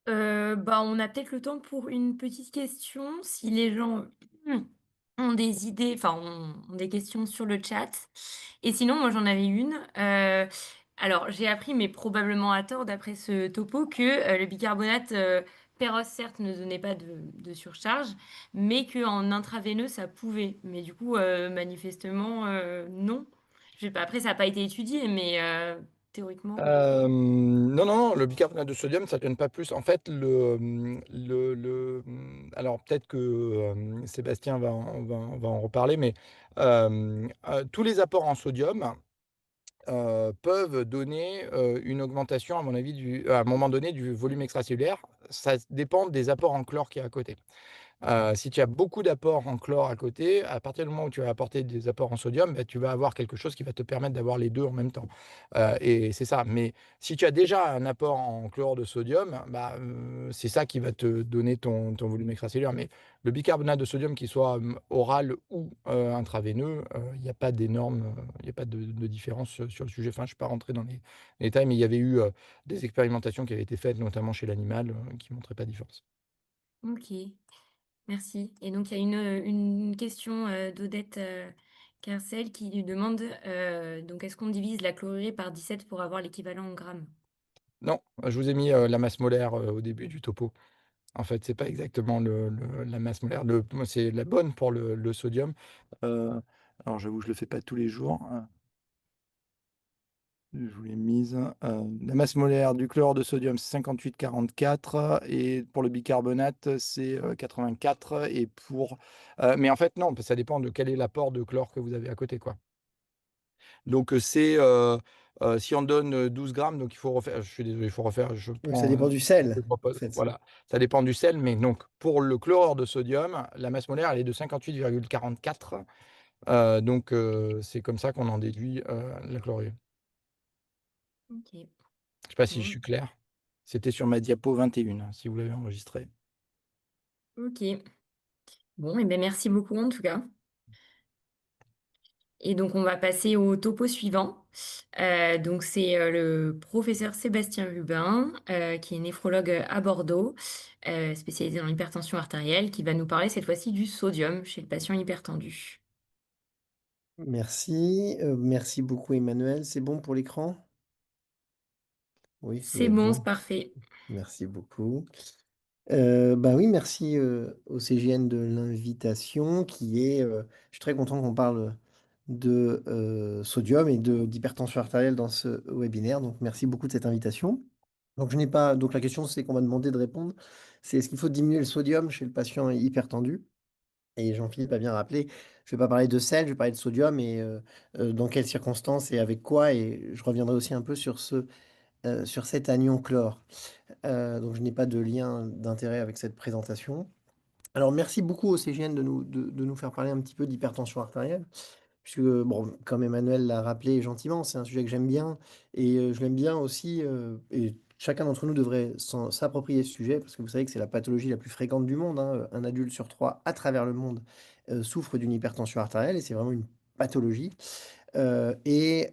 Bah, on a peut-être le temps pour une petite question, si les gens mmh, ont des idées, enfin ont des questions sur le chat. Et sinon, moi j'en avais une, alors j'ai appris, mais probablement à tort d'après ce topo, que, le bicarbonate, féroce certes ne donnait pas de surcharge, mais qu'en intraveineux ça pouvait. Mais du coup, manifestement, non. Je sais pas, après ça a pas été étudié, mais, théoriquement. Non, non, non, le bicarbonate de sodium, ça donne pas plus. En fait, alors peut-être que, Sébastien va en reparler, mais, tous les apports en sodium, peuvent donner, une augmentation, à mon avis, à un moment donné, du volume extracellulaire. Ça dépend des apports en chlore qu'il y a à côté. Si tu as beaucoup d'apports en chlore à côté, à partir du moment où tu vas apporter des apports en sodium, bah, tu vas avoir quelque chose qui va te permettre d'avoir les 2 en même temps. Et c'est ça. Mais si tu as déjà un apport en chlore de sodium, bah, c'est ça qui va te donner ton volume extracellulaire. Mais le bicarbonate de sodium, qu'il soit, oral ou, intraveineux, il y a pas d'énorme, il y a pas de différence, sur le sujet. Enfin, je ne suis pas rentré dans les détails, mais il y avait eu, des expérimentations qui avaient été faites, notamment chez l'animal, qui montraient pas de différence. OK. Merci. Et donc il y a une question, d'Odette, Carcel qui lui demande, donc: «Est-ce qu'on divise la chlorurée par 17 pour avoir l'équivalent en grammes?» Non, je vous ai mis, la masse molaire, au début du topo. En fait, c'est pas exactement la masse molaire. Moi, c'est la bonne pour le sodium. Heu, alors j'avoue, je le fais pas tous les jours, je vous l'ai mise, la masse molaire du chlore de sodium, c'est 58,44 et pour le bicarbonate, c'est, 84 et mais en fait, non, ça dépend de quel est l'apport de chlore que vous avez à côté, quoi. Donc, si on donne, 12 grammes, donc il faut refaire, je suis désolé, il faut refaire, je Donc ça prends, dépend du faut que sel, je en repose, fait. voilà, ça dépend du sel, mais donc pour le chlorure de sodium, la masse molaire, elle est de 58,44, donc c'est comme ça qu'on en déduit, la chlorure. OK. Je sais pas si je Bon, suis clair? C'était sur ma diapo 21, hein, si vous l'avez enregistrée. OK. Bon et beh, merci beaucoup en tout cas. Et donc on va passer au topo suivant. Donc c'est, le professeur Sébastien Rubin, qui est néphrologue, à Bordeaux, spécialisé dans l'hypertension artérielle, qui va nous parler cette fois-ci du sodium chez le patient hypertendu. Merci, merci beaucoup Emmanuel. C'est bon pour l'écran? Oui, ça doit C'est être bon, c'est bon. parfait. Merci beaucoup. Bah, oui, merci, au CGN de l'invitation je suis très content qu'on parle de, sodium et de d'hypertension artérielle dans ce webinaire, donc merci beaucoup de cette invitation. Donc la question, c'est qu'on m'a demandé de répondre, c'est: «Est-ce qu'il faut diminuer le sodium chez le patient hypertendu?» Et Jean-Philippe a bien rappelé, je vais pas parler de sel, je vais parler de sodium et dans quelles circonstances et avec quoi, et je reviendrai aussi un peu sur cet anion chlore. Donc je n'ai pas de lien d'intérêt avec cette présentation. Alors merci beaucoup au CGN de nous faire parler un petit peu d'hypertension artérielle. Puisque, bon, comme Emmanuel l'a rappelé gentiment, c'est un sujet que j'aime bien et je l'aime bien aussi, et chacun d'entre nous devrait s'approprier ce sujet parce que vous savez que c'est la pathologie la plus fréquente du monde, hein. 1 adulte sur 3 à travers le monde, souffre d'une hypertension artérielle et c'est vraiment une pathologie. C'est,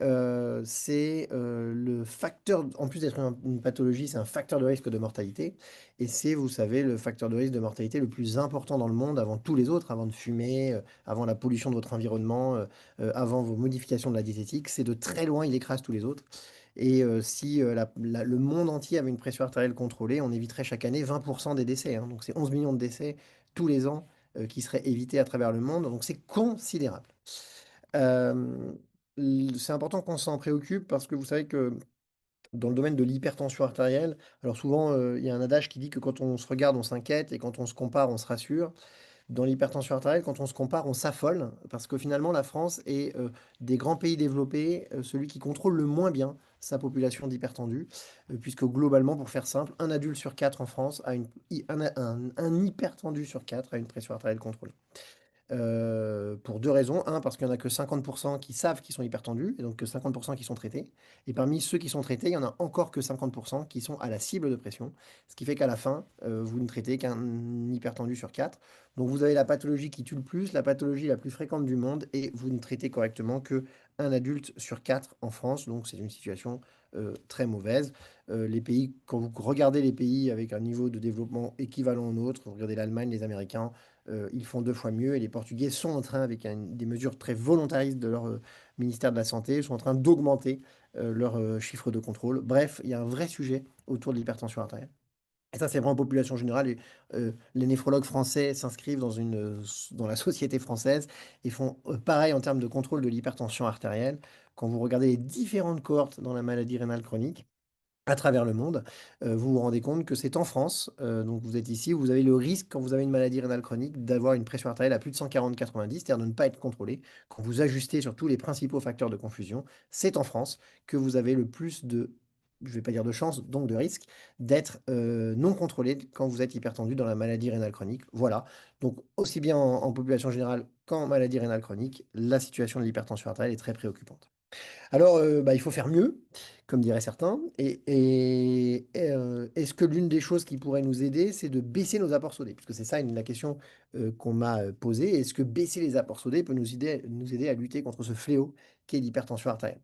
le facteur en plus d'être une pathologie, c'est un facteur de risque de mortalité et c'est, vous savez, le facteur de risque de mortalité le plus important dans le monde avant tous les autres, avant de fumer, avant la pollution de votre environnement, avant vos modifications de la diététique. C'est de très loin, il écrase tous les autres et si, le monde entier avait une pression artérielle contrôlée, on éviterait chaque année 20 des décès, hein. Donc c'est 11 millions de décès tous les ans, qui seraient évités à travers le monde, donc c'est considérable. Hem, c'est important qu'on s'en préoccupe parce que vous savez que dans le domaine de l'hypertension artérielle, alors souvent, il y a un adage qui dit que quand on se regarde, on s'inquiète et quand on se compare, on se rassure. Dans l'hypertension artérielle, quand on se compare, on s'affole parce que finalement la France est, des grands pays développés, celui qui contrôle le moins bien sa population d'hypertendus, puisque globalement, pour faire simple, un adulte sur 4 en France a une hy un hypertendu sur 4 a une pression artérielle contrôlée. Pour 2 raisons. Un, parce qu'il y en a que 50 qui savent qu'ils sont hypertendus et donc que 50 qui sont traités et parmi ceux qui sont traités, il y en a encore que 50 qui sont à la cible de pression. Ce qui fait qu'à la fin, vous ne traitez qu'un hypertendu sur 4. Donc vous avez la pathologie qui tue le plus, la pathologie la plus fréquente du monde et vous ne traitez correctement que un adulte sur 4 en France. Donc c'est une situation, très mauvaise. Les pays, quand vous regardez les pays avec un niveau de développement équivalent au nôtre, vous regardez l'Allemagne, les Américains, ils font 2 fois mieux et les Portugais sont en train, avec des mesures très volontaristes de leur ministère de la Santé, sont en train d'augmenter leur chiffre de contrôle. Bref, il y a un vrai sujet autour de l'hypertension artérielle. Et ça, c'est vraiment population générale et les néphrologues français s'inscrivent dans la société française et font, pareil en termes de contrôle de l'hypertension artérielle. Quand vous regardez les différentes cohortes dans la maladie rénale chronique, à travers le monde, vous vous rendez compte que c'est en France, donc vous êtes ici, vous avez le risque, quand vous avez une maladie rénale chronique, d'avoir une pression artérielle à plus de 140/90, c'est-à-dire de ne pas être contrôlé. Quand vous ajustez sur tous les principaux facteurs de confusion, c'est en France que vous avez le plus de, je vais pas dire de chance, donc de risque, d'être, non contrôlé quand vous êtes hypertendu dans la maladie rénale chronique. Voilà, donc aussi bien en population générale qu'en maladie rénale chronique, la situation de l'hypertension artérielle est très préoccupante. Alors, bah, il faut faire mieux, comme diraient certains et est-ce que l'une des choses qui pourrait nous aider, c'est de baisser nos apports sodés? Puisque c'est ça la question, qu'on m'a, posée. Est-ce que baisser les apports sodés peut nous aider à lutter contre ce fléau qu'est l'hypertension artérielle?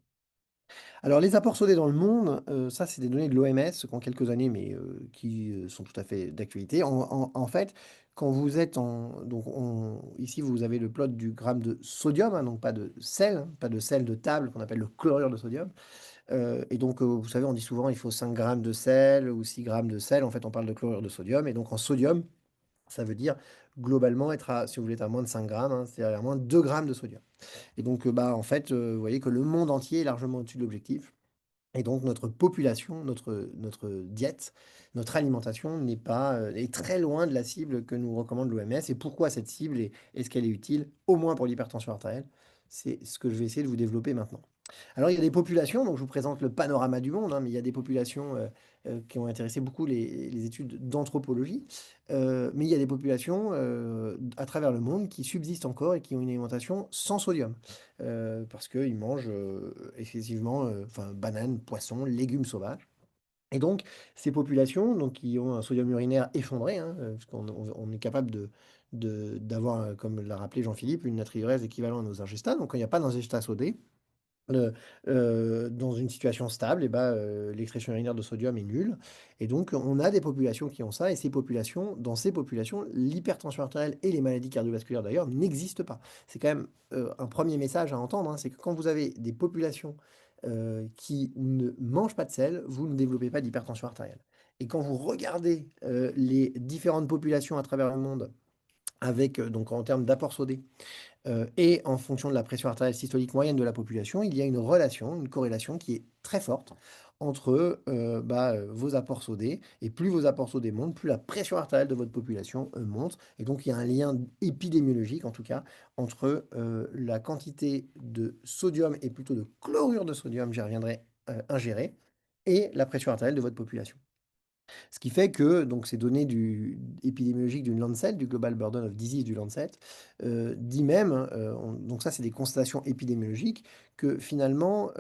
Alors les apports sodés dans le monde, ça c'est des données de l'OMS qui ont quelques années, mais qui, sont tout à fait d'actualité. En fait, quand vous êtes en donc on ici vous avez le plot du gramme de sodium, hein, donc pas de sel, hein, pas de sel de table qu'on appelle le chlorure de sodium. Et donc, vous savez, on dit souvent il faut 5 grammes de sel ou 6 grammes de sel. En fait, on parle de chlorure de sodium et donc en sodium, ça veut dire globalement être à, si vous voulez, être à moins de 5 grammes, hein, c'est-à-dire à moins de 2 grammes de sodium. Et donc, bah, en fait, vous voyez que le monde entier est largement au-dessus de l'objectif. Et donc notre population, notre diète, notre alimentation n'est pas, est très loin de la cible que nous recommande l'OMS. Et pourquoi cette cible est-ce qu'elle est utile? Au moins pour l'hypertension artérielle. C'est ce que je vais essayer de vous développer maintenant. Alors il y a des populations, donc je vous présente le panorama du monde, hein, mais il y a des populations, qui ont intéressé beaucoup les études d'anthropologie. Mais il y a des populations, à travers le monde qui subsistent encore et qui ont une alimentation sans sodium. Parce qu'ils mangent, excessivement, enfin bananes, poissons, légumes sauvages. Et donc ces populations, donc qui ont un sodium urinaire effondré, hein, parce qu'on est capable d'avoir, comme l'a rappelé Jean-Philippe, une natriurése équivalent à nos ingestats. Donc quand il n'y a pas d'ingestat sodé, Heu dans une situation stable et bah, l'expression urinaire de sodium est nulle et donc on a des populations qui ont ça et dans ces populations, l'hypertension artérielle et les maladies cardiovasculaires d'ailleurs n'existent pas. C'est quand même, un premier message à entendre, hein, c'est que quand vous avez des populations, qui ne mangent pas de sel, vous ne développez pas d'hypertension artérielle et quand vous regardez, les différentes populations à travers le monde avec, donc en termes d'apport sodé et en fonction de la pression artérielle systolique moyenne de la population, il y a une relation, une corrélation qui est très forte entre, bah, vos apports sodés et plus vos apports sodés montent, plus la pression artérielle de votre population, monte et donc il y a un lien épidémiologique en tout cas entre, la quantité de sodium et plutôt de chlorure de sodium, j'y reviendrai, ingéré et la pression artérielle de votre population. Ce qui fait que, donc ces données épidémiologiques du Lancet, du Global Burden of Disease du Lancet, dit même, donc ça c'est des constatations épidémiologiques, que finalement,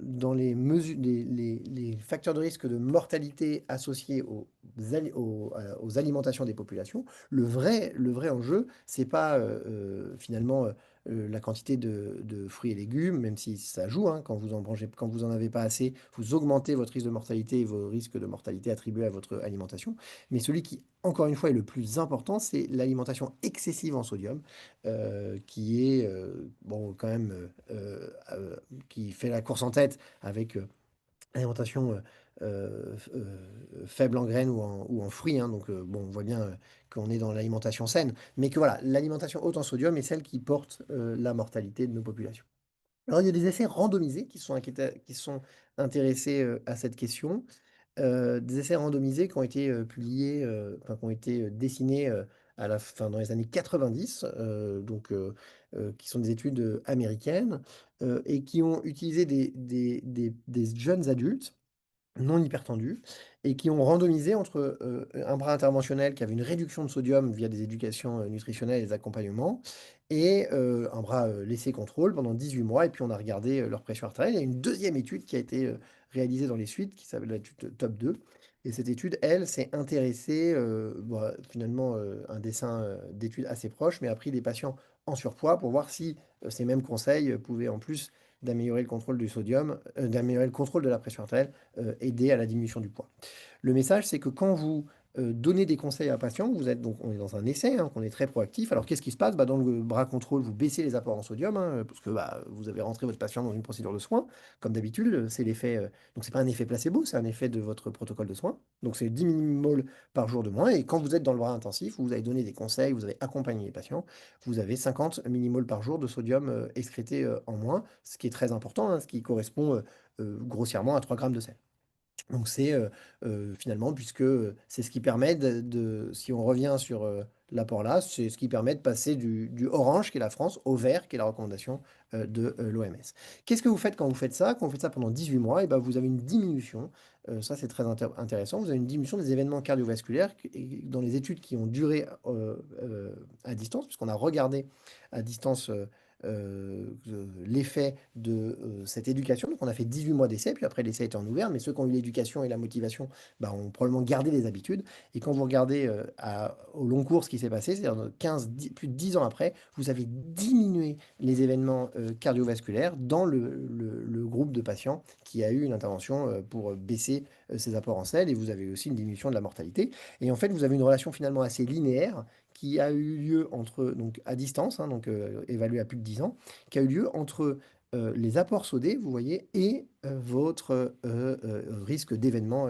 dans les mesures, les facteurs de risque de mortalité associés aux alimentations des populations, le vrai enjeu, c'est pas finalement la quantité de fruits et légumes, même si ça joue, hein, quand vous en avez pas assez, vous augmentez votre risque de mortalité et vos risques de mortalité attribués à votre alimentation. Mais celui qui, encore une fois, est le plus important, c'est l'alimentation excessive en sodium, qui est, bon, quand même, qui fait la course en tête avec alimentation faible en graines ou en fruits, hein, donc bon, on voit bien qu'on est dans l'alimentation saine, mais que voilà, l'alimentation haute en sodium est celle qui porte la mortalité de nos populations. Alors, il y a des essais randomisés qui sont intéressés à cette question. Des essais randomisés qui ont été publiés, enfin, qui ont été dessinés à la fin, dans les années 90, donc qui sont des études américaines et qui ont utilisé des jeunes adultes non hypertendus et qui ont randomisé entre, un bras interventionnel qui avait une réduction de sodium via des éducations, nutritionnelles et des accompagnements et un bras, laissé contrôle pendant 18 mois et puis on a regardé, leur pression artérielle. Il y a une deuxième étude qui a été, réalisée dans les suites qui s'appelle l'étude TOP 2 et cette étude, elle, s'est intéressée, bah, finalement, un dessin, d'études assez proche, mais a pris des patients en surpoids pour voir si, ces mêmes conseils, pouvaient en plus d'améliorer le contrôle du sodium, d'améliorer le contrôle de la pression artérielle, aider à la diminution du poids. Le message, c'est que quand vous, donnez des conseils à un patient, vous êtes donc on est dans un essai, hein, qu'on est très proactif. Alors qu'est-ce qui se passe? Bah, dans le bras contrôle, vous baissez les apports en sodium, hein, parce que, bah, vous avez rentré votre patient dans une procédure de soins, comme d'habitude, c'est l'effet, donc c'est pas un effet placebo, c'est un effet de votre protocole de soins. Donc c'est 10 millimoles par jour de moins et quand vous êtes dans le bras intensif, vous avez donné des conseils, vous avez accompagné les patients, vous avez 50 millimoles par jour de sodium, excrété, en moins, ce qui est très important, hein, ce qui correspond, grossièrement à 3 grammes de sel. Donc c'est, finalement puisque, c'est ce qui permet si on revient sur, l'apport là, c'est ce qui permet de passer du orange qui est la France au vert qui est la recommandation, de, l'OMS. Qu'est-ce que vous faites quand vous faites ça? Quand vous faites ça pendant 18 mois et ben vous avez une diminution, ça c'est très intéressant, vous avez une diminution des événements cardiovasculaires et dans les études qui ont duré, à distance, puisqu'on a regardé à distance, l'effet de, cette éducation. Donc on a fait 18 mois d'essai, puis après l'essai était en ouvert, mais ceux qui ont eu l'éducation et la motivation, bah, ont probablement gardé les habitudes. Et quand vous regardez, au long cours ce qui s'est passé, c'est-à-dire plus de 10 ans après, vous avez diminué les événements, cardiovasculaires dans le groupe de patients qui a eu une intervention, pour, baisser, ses apports en sel et vous avez aussi une diminution de la mortalité. Et en fait, vous avez une relation finalement assez linéaire qui a eu lieu entre donc à distance, hein, donc évalué à plus de 10 ans, qui a eu lieu entre, les apports sodés, vous voyez, et votre, risque d'événements,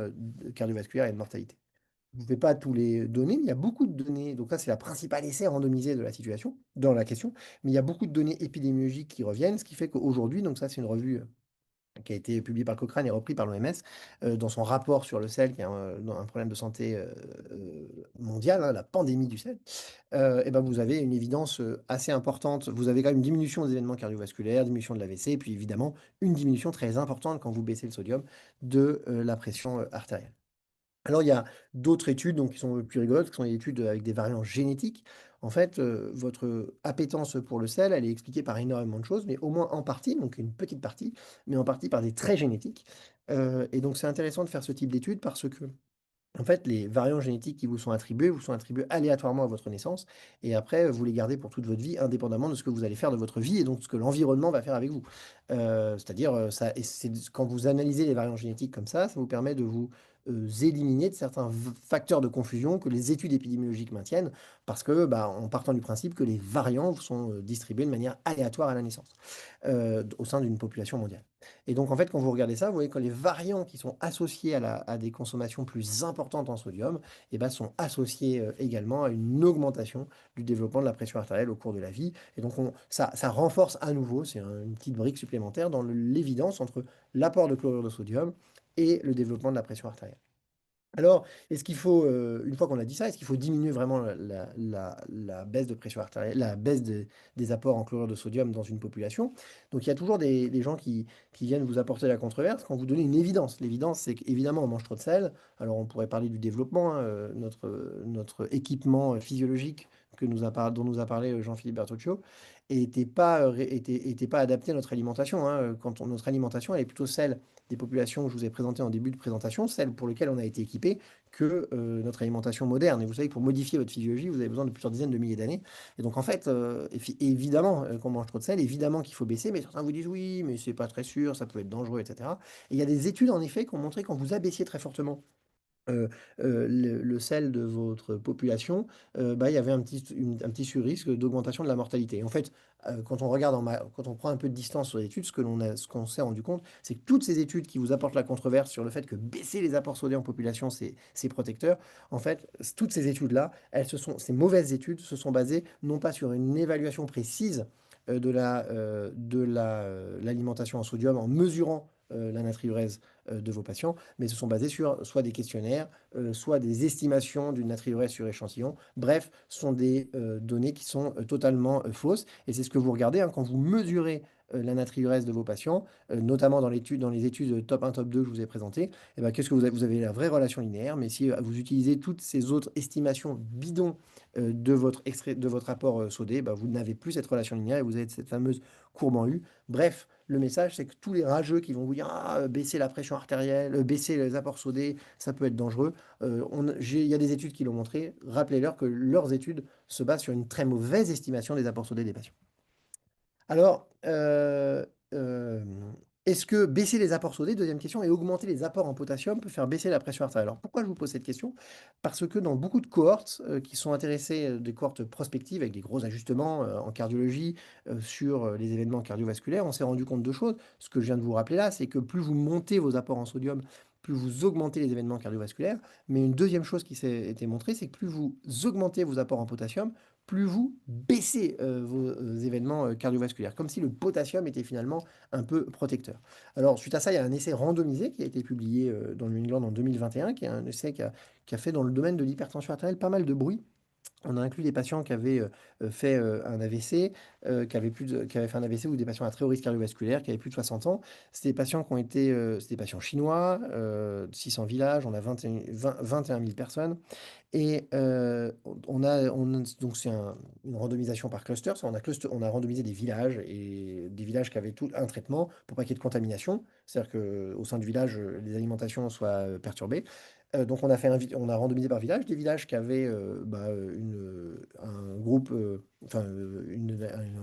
cardiovasculaires et de mortalité. Je ne vais pas tous les donner, mais il y a beaucoup de données, donc ça c'est la principale essai randomisé de la situation dans la question, mais il y a beaucoup de données épidémiologiques qui reviennent, ce qui fait qu'aujourd'hui, donc ça c'est une revue, qui a été publié par Cochrane et repris par l'OMS, dans son rapport sur le sel, qui est un problème de santé, mondial, hein, la pandémie du sel. Et ben, vous avez une évidence, assez importante. Vous avez quand même une diminution des événements cardiovasculaires, diminution de l'AVC et puis évidemment une diminution très importante quand vous baissez le sodium de, la pression, artérielle. Alors, il y a d'autres études donc qui sont plus rigolotes, qui sont des études avec des variants génétiques. En fait, votre appétence pour le sel, elle est expliquée par énormément de choses, mais au moins en partie, donc une petite partie, mais en partie par des traits génétiques. Et donc c'est intéressant de faire ce type d'études parce que en fait, les variants génétiques qui vous sont attribués aléatoirement à votre naissance et après, vous les gardez pour toute votre vie, indépendamment de ce que vous allez faire de votre vie et donc ce que l'environnement va faire avec vous. C'est-à-dire, ça et c'est quand vous analysez les variants génétiques comme ça vous permet de vous, éliminer de certains facteurs de confusion que les études épidémiologiques maintiennent parce que, bah, en partant du principe que les variants sont, distribués de manière aléatoire à la naissance, au sein d'une population mondiale. Et donc, en fait, quand vous regardez ça, vous voyez que les variants qui sont associés à des consommations plus importantes en sodium, eh ben, sont associés également à une augmentation du développement de la pression artérielle au cours de la vie. Et donc, ça renforce à nouveau, c'est une petite brique supplémentaire dans l'évidence entre l'apport de chlorure de sodium et le développement de la pression artérielle. Alors, est-ce qu'il faut, une fois qu'on a dit ça, est-ce qu'il faut diminuer vraiment la baisse de pression artérielle, la baisse des apports en chlorure de sodium dans une population? Donc il y a toujours des gens qui viennent vous apporter la controverse quand vous donnez une évidence. L'évidence, c'est qu'évidemment, on mange trop de sel. Alors on pourrait parler du développement, hein, notre équipement, physiologique dont nous a parlé, Jean-Philippe Bertocchio était pas adapté à notre alimentation, hein, notre alimentation, elle est plutôt celle des populations que je vous ai présentées en début de présentation, celles pour lesquelles on a été équipé, que notre alimentation moderne. Et vous savez que pour modifier votre physiologie, vous avez besoin de plusieurs dizaines de milliers d'années. Et donc en fait, évidemment qu'on mange trop de sel, évidemment qu'il faut baisser, mais certains vous disent oui, mais c'est pas très sûr, ça peut être dangereux, etc. Et il y a des études en effet qui ont montré que quand vous abaissez très fortement heu le sel de votre population, bah, il y avait un petit sur-risque d'augmentation de la mortalité. En fait, quand on prend un peu de distance sur les études, ce qu'on s'est rendu compte, c'est que toutes ces études qui vous apportent la controverse sur le fait que baisser les apports sodiques en population, c'est protecteur. En fait, toutes ces études-là, ces mauvaises études se sont basées non pas sur une évaluation précise, l'alimentation en sodium en mesurant, la natriurèse, de vos patients, mais se sont basés sur soit des questionnaires, soit des estimations d'une natriurèse sur échantillon. Bref, ce sont des données qui sont totalement fausses. Et c'est ce que vous regardez hein, quand vous mesurez la natriurèse de vos patients, notamment dans les études top 1, top 2 que je vous ai présentées. Et ben, qu'est-ce que vous avez la vraie relation linéaire, mais si vous utilisez toutes ces autres estimations bidons de votre rapport sodé, bah, vous n'avez plus cette relation linéaire et vous avez cette fameuse courbe en U. Bref, le message, c'est que tous les rageux qui vont vous dire ah, baisser la pression artérielle, baisser les apports sodés, ça peut être dangereux. Il y a des études qui l'ont montré. Rappelez-leur que leurs études se basent sur une très mauvaise estimation des apports sodés des patients. Alors, est-ce que baisser les apports sodés, deuxième question, et augmenter les apports en potassium peut faire baisser la pression artérielle? Alors pourquoi je vous pose cette question? Parce que dans beaucoup de cohortes qui sont intéressées, des cohortes prospectives avec des gros ajustements en cardiologie sur les événements cardiovasculaires, on s'est rendu compte de choses. Ce que je viens de vous rappeler là, c'est que plus vous montez vos apports en sodium, plus vous augmentez les événements cardiovasculaires. Mais une deuxième chose qui s'est été montrée, c'est que plus vous augmentez vos apports en potassium, plus vous baissez vos événements cardiovasculaires, comme si le potassium était finalement un peu protecteur. Alors, suite à ça, il y a un essai randomisé qui a été publié dans le New England en 2021, qui est un essai qui a fait dans le domaine de l'hypertension artérielle pas mal de bruit. On a inclus des patients qui avaient fait un AVC, qui avaient fait un AVC ou des patients à très haut risque cardiovasculaire, qui avaient plus de 60 ans. C'est des patients qui ont été, c'est des patients chinois, 600 villages, on a 21 000 personnes. Et donc c'est une randomisation par cluster. On a randomisé des villages et des villages qui avaient tout un traitement pour pas qu'il y ait de contamination. C'est-à-dire qu'au sein du village, les alimentations soient perturbées. Donc on a randomisé par village, des villages qui avaient un groupe, un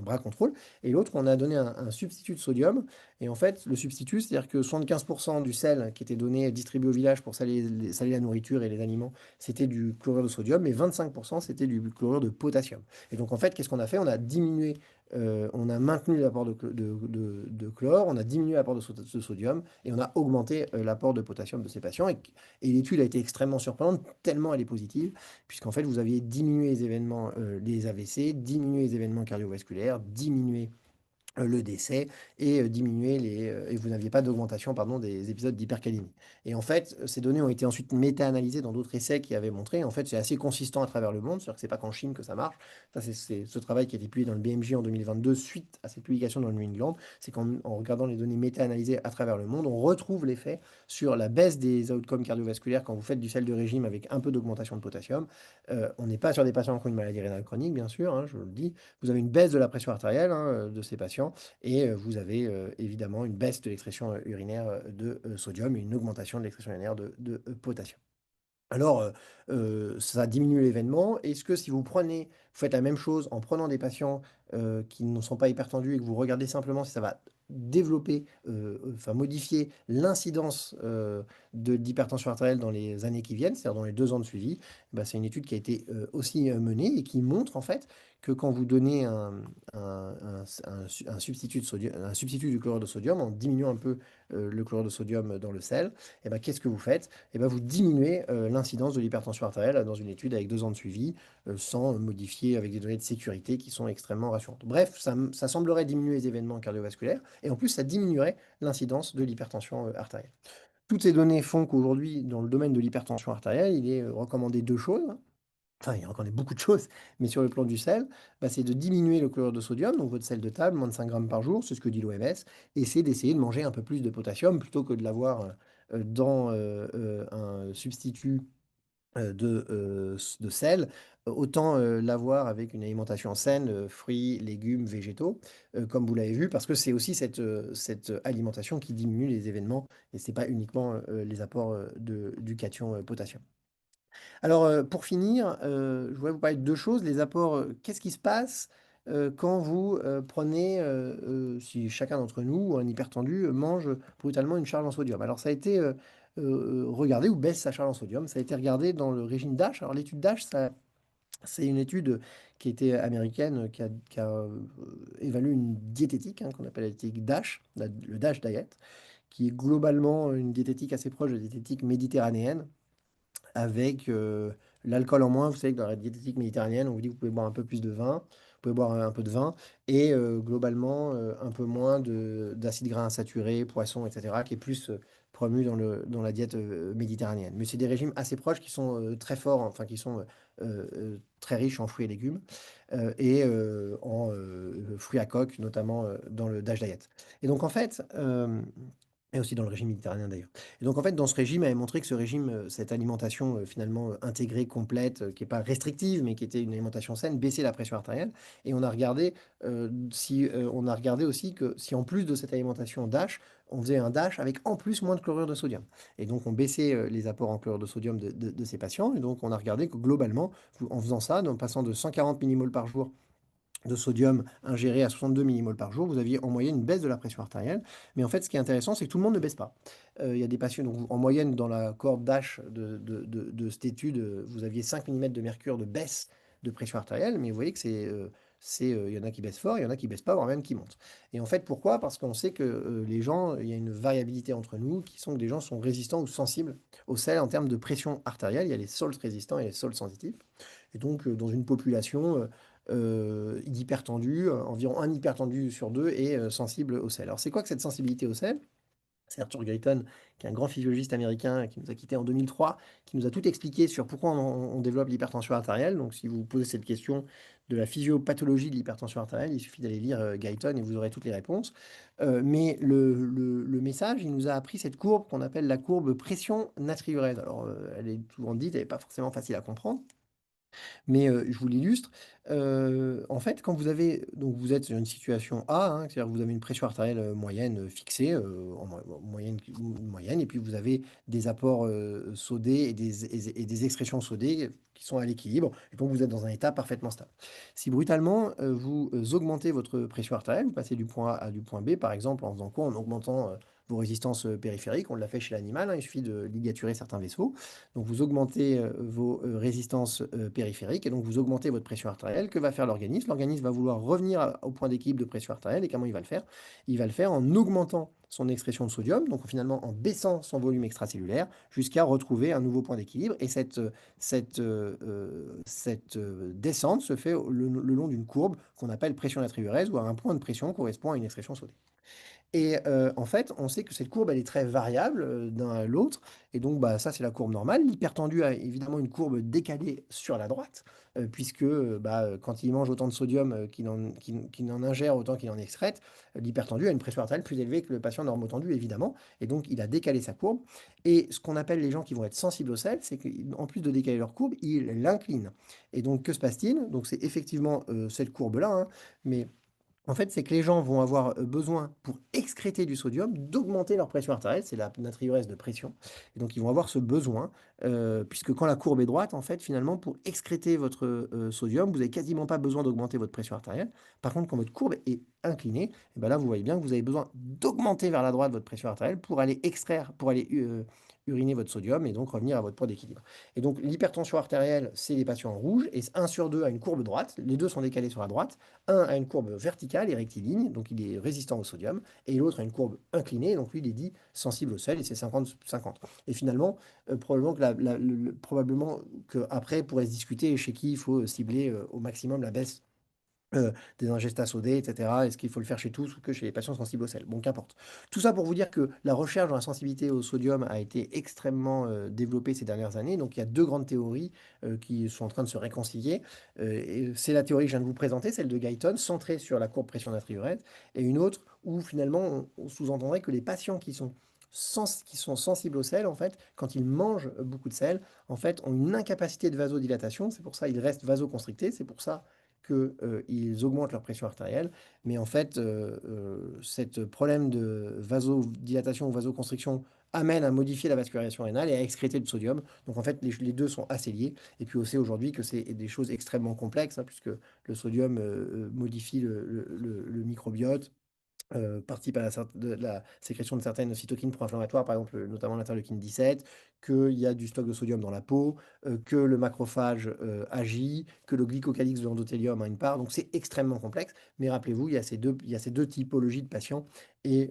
bras contrôle, et l'autre, on a donné un substitut de sodium. Et en fait, le substitut, c'est-à-dire que 75% du sel qui était donné, distribué au village pour saler la nourriture et les aliments, c'était du chlorure de sodium, mais 25% c'était du chlorure de potassium. Et donc en fait, qu'est-ce qu'on a fait? On a diminué, on a maintenu l'apport de chlore, on a diminué l'apport de sodium, et on a augmenté l'apport de potassium de ces patients. Et l'étude a été extrêmement surprenante, tellement elle est positive, puisqu'en fait, vous aviez diminué les événements, les AVC, diminué les événements cardiovasculaires, diminué le décès et diminuer et vous n'aviez pas d'augmentation, pardon, des épisodes d'hypercalémie. Et en fait, ces données ont été ensuite méta-analysées dans d'autres essais qui avaient montré, en fait, c'est assez consistant à travers le monde, c'est-à-dire que c'est pas qu'en Chine que ça marche. Ça, c'est ce travail qui a été publié dans le BMJ en 2022 suite à cette publication dans le New England, c'est qu'en regardant les données méta-analysées à travers le monde, on retrouve l'effet sur la baisse des outcomes cardiovasculaires quand vous faites du sel de régime avec un peu d'augmentation de potassium. On n'est pas sur des patients qui ont une maladie rénale chronique, bien sûr, hein, je le dis. Vous avez une baisse de la pression artérielle de ces patients et vous avez évidemment une baisse de l'expression urinaire de sodium et une augmentation de l'expression urinaire de potassium. Alors, ça diminue l'événement. Est-ce que si vous faites la même chose en prenant des patients qui ne sont pas hypertendus et que vous regardez simplement si ça va développer, enfin modifier l'incidence d'hypertension artérielle dans les années qui viennent, c'est-à-dire dans les 2 ans de suivi, bah, c'est une étude qui a été aussi menée et qui montre en fait que quand vous donnez un substitut de sodium, un substitut du chlorure de sodium, en diminuant un peu le chlorure de sodium dans le sel, et ben, qu'est-ce que vous faites? Et ben, vous diminuez l'incidence de l'hypertension artérielle dans une étude avec 2 ans de suivi, sans modifier avec des données de sécurité qui sont extrêmement rassurantes. Bref, ça semblerait diminuer les événements cardiovasculaires et en plus, ça diminuerait l'incidence de l'hypertension artérielle. Toutes ces données font qu'aujourd'hui, dans le domaine de l'hypertension artérielle, il est recommandé deux choses. Enfin, il recommande beaucoup de choses, mais sur le plan du sel, bah, c'est de diminuer le chlorure de sodium, donc votre sel de table, moins de 5 grammes par jour, c'est ce que dit l'OMS, et c'est d'essayer de manger un peu plus de potassium plutôt que de l'avoir dans un substitut de sel, autant l'avoir avec une alimentation saine, fruits, légumes, végétaux, comme vous l'avez vu, parce que c'est aussi cette alimentation qui diminue les événements, et c'est pas uniquement les apports du cation potassium. Alors, pour finir, je voudrais vous parler de 2 choses. Les apports, qu'est-ce qui se passe, quand vous, prenez, si chacun d'entre nous ou un hypertendu, mange brutalement une charge en sodium? Alors ça a été, regardé ou baisse sa charge en sodium. Ça a été regardé dans le régime DASH. Alors l'étude DASH, c'est une étude qui était américaine, qui a évalué une diététique, hein, qu'on appelle la diététique DASH, le DASH diet, qui est globalement une diététique assez proche de la diététique méditerranéenne avec l'alcool en moins. Vous savez que dans la diététique méditerranéenne, on vous dit que vous pouvez boire un peu plus de vin, vous pouvez boire un peu de vin, et globalement un peu moins d'acides gras insaturés, poissons, etc., qui est plus promu dans la diète méditerranéenne. Mais c'est des régimes assez proches qui sont très forts, enfin qui sont très riches en fruits et légumes et en fruits à coque, notamment dans le DASH diet. Et donc en fait, et aussi dans le régime méditerranéen d'ailleurs. Et donc en fait, dans ce régime, elle avait montré que ce régime, cette alimentation finalement intégrée, complète, qui est pas restrictive, mais qui était une alimentation saine, baissait la pression artérielle. Et on a regardé aussi que si en plus de cette alimentation DASH, on faisait un DASH avec en plus moins de chlorure de sodium. Et donc on baissait les apports en chlorure de sodium de ces patients. Et donc on a regardé que globalement, en faisant ça, en passant de 140 millimoles par jour de sodium ingéré à 62 millimoles par jour, vous aviez en moyenne une baisse de la pression artérielle. Mais en fait, ce qui est intéressant, c'est que tout le monde ne baisse pas. Il y a des patients, donc en moyenne, dans la cohorte d'H de cette étude, vous aviez 5 millimètres de mercure de baisse de pression artérielle, mais vous voyez que il y en a qui baissent fort, il y en a qui baissent pas, voire même qui montent. Et en fait, pourquoi? Parce qu'on sait que les gens, il y a une variabilité entre nous, qui sont que des gens sont résistants ou sensibles au sel en termes de pression artérielle. Il y a les sols résistants et les sols sensitifs. Et donc, dans une population d'hypertendus, environ un hypertendu sur deux est sensible au sel. Alors, c'est quoi que cette sensibilité au sel? C'est Arthur Guyton, qui est un grand physiologiste américain qui nous a quittés en 2003, qui nous a tout expliqué sur pourquoi on développe l'hypertension artérielle. Donc, si vous vous posez cette question de la physiopathologie de l'hypertension artérielle, il suffit d'aller lire Guyton et vous aurez toutes les réponses. Mais le message, il nous a appris cette courbe qu'on appelle la courbe pression natriurése. Alors, elle est souvent dite, elle n'est pas forcément facile à comprendre. Mais, je vous l'illustre. En fait, quand vous avez donc vous êtes sur une situation A, hein, c'est-à-dire que vous avez une pression artérielle, moyenne, fixée, en moyenne moyenne et puis vous avez des apports, sodés et des excrétions sodées qui sont à l'équilibre et donc vous êtes dans un état parfaitement stable. Si brutalement, vous, augmentez votre pression artérielle, vous passez du point A à du point B, par exemple, en faisant quoi? En augmentant, vos résistances, périphériques. On l'a fait chez l'animal, hein, il suffit de ligaturer certains vaisseaux. Donc vous augmentez vos résistances périphériques et donc vous augmentez votre pression artérielle. Que va faire l'organisme? L'organisme va vouloir revenir au point d'équilibre de pression artérielle et comment il va le faire? Il va le faire en augmentant son excrétion de sodium, donc finalement en baissant son volume extracellulaire jusqu'à retrouver un nouveau point d'équilibre. Et cette descente se fait le long d'une courbe qu'on appelle pression natriurése où un point de pression correspond à une excrétion sodée. Et en fait, on sait que cette courbe, elle est très variable, d'un à l'autre et donc bah, ça, c'est la courbe normale. L'hypertendu a évidemment une courbe décalée sur la droite, puisque, quand il mange autant de sodium, qu'il en ingère, autant qu'il en excrète, l'hypertendu a une pression artérielle plus élevée que le patient normotendu, évidemment et donc il a décalé sa courbe et ce qu'on appelle les gens qui vont être sensibles au sel, c'est qu'en plus de décaler leur courbe, ils l'inclinent et donc que se passe-t-il? Donc c'est effectivement, cette courbe-là, hein, mais en fait, c'est que les gens vont avoir besoin, pour excréter du sodium, d'augmenter leur pression artérielle, c'est la natriurése de pression. Et donc, ils vont avoir ce besoin, puisque quand la courbe est droite, en fait, finalement, pour excréter votre sodium, vous n'avez quasiment pas besoin d'augmenter votre pression artérielle. Par contre, quand votre courbe est inclinée, et ben là, vous voyez bien que vous avez besoin d'augmenter vers la droite votre pression artérielle pour aller extraire, pour aller uriner votre sodium et donc revenir à votre point d'équilibre. Et donc, l'hypertension artérielle, c'est les patients en rouge, et 1 sur 2 a une courbe droite, les deux sont décalés sur la droite. Un a une courbe verticale et rectiligne, donc il est résistant au sodium, et l'autre a une courbe inclinée, donc lui il est dit sensible au sel, et c'est 50-50. Et finalement, probablement qu'après, pourrait se discuter chez qui il faut cibler au maximum la baisse des ingestats sodés, etc. Est-ce qu'il faut le faire chez tous ou que chez les patients sensibles au sel? Bon, qu'importe. Tout ça pour vous dire que la recherche dans la sensibilité au sodium a été extrêmement développée ces dernières années. Donc, il y a deux grandes théories qui sont en train de se réconcilier. Et c'est la théorie que je viens de vous présenter, celle de Guyton, centrée sur la courbe pression natriurése, et une autre où finalement on sous-entendrait que les patients qui sont sensibles au sel, en fait, quand ils mangent beaucoup de sel, en fait, ont une incapacité de vasodilatation. C'est pour ça qu'ils restent vasoconstrictés. C'est pour ça qu'ils augmentent leur pression artérielle. Mais en fait, ce problème de vasodilatation ou vasoconstriction amène à modifier la vascularisation rénale et à excréter le sodium. Donc en fait, les deux sont assez liés. Et puis on sait aujourd'hui que c'est des choses extrêmement complexes, hein, puisque le sodium modifie le microbiote, participe à la sécrétion de certaines cytokines pro-inflammatoires, par exemple, notamment l'interleukine 17, qu'il y a du stock de sodium dans la peau, que le macrophage agit, que le glycocalyx de l'endothélium a une part. Donc c'est extrêmement complexe. Mais rappelez-vous, il y a ces deux typologies de patients. Et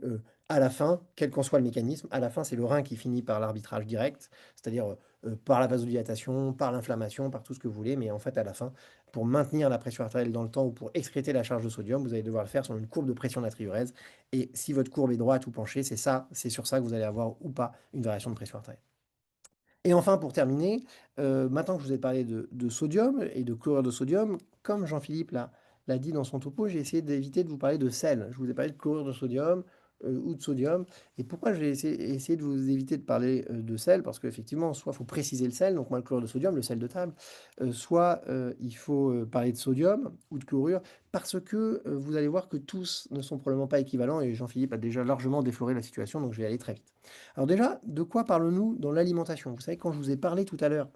à la fin, quel qu'en soit le mécanisme, à la fin, c'est le rein qui finit par l'arbitrage direct, c'est-à-dire par la vasodilatation, par l'inflammation, par tout ce que vous voulez. Mais en fait, à la fin, pour maintenir la pression artérielle dans le temps ou pour excréter la charge de sodium, vous allez devoir le faire sur une courbe de pression natriurése. Et si votre courbe est droite ou penchée, c'est sur ça que vous allez avoir ou pas une variation de pression artérielle. Et enfin, pour terminer, maintenant que je vous ai parlé de sodium et de chlorure de sodium, comme Jean-Philippe l'a dit dans son topo, j'ai essayé d'éviter de vous parler de sel. Je vous ai parlé de chlorure de sodium ou de sodium. Et pourquoi j'ai essayé de vous éviter de parler de sel? Parce qu'effectivement, soit il faut préciser le sel, donc moi le chlorure de sodium, le sel de table, soit il faut parler de sodium ou de chlorure, parce que vous allez voir que tous ne sont probablement pas équivalents, et Jean-Philippe a déjà largement défloré la situation, donc je vais aller très vite. Alors déjà, de quoi parlons-nous dans l'alimentation? Vous savez, quand je vous ai parlé tout à l'heure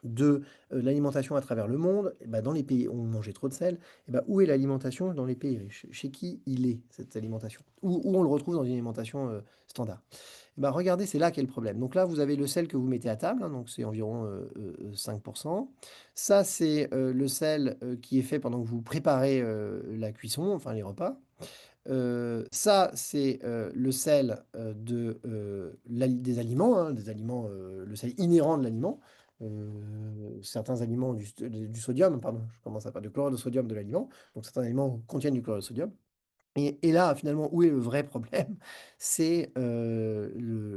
de l'alimentation à travers le monde, et bah, dans les pays où on mangeait trop de sel, et bah, où est l'alimentation dans les pays riches? Chez qui il est cette alimentation? Où on le retrouve dans une alimentation standard? Et bah, regardez, c'est là qu'est le problème. Donc là, vous avez le sel que vous mettez à table, hein, donc c'est environ 5%. Ça, c'est le sel qui est fait pendant que vous préparez la cuisson, enfin les repas. Ça, c'est le sel des aliments, hein, le sel inhérent de l'aliment. Certains aliments ont du sodium, pardon, je commence à parler de chlorure de sodium de l'aliment. Donc certains aliments contiennent du chlorure de sodium. Et là, finalement, où est le vrai problème? C'est le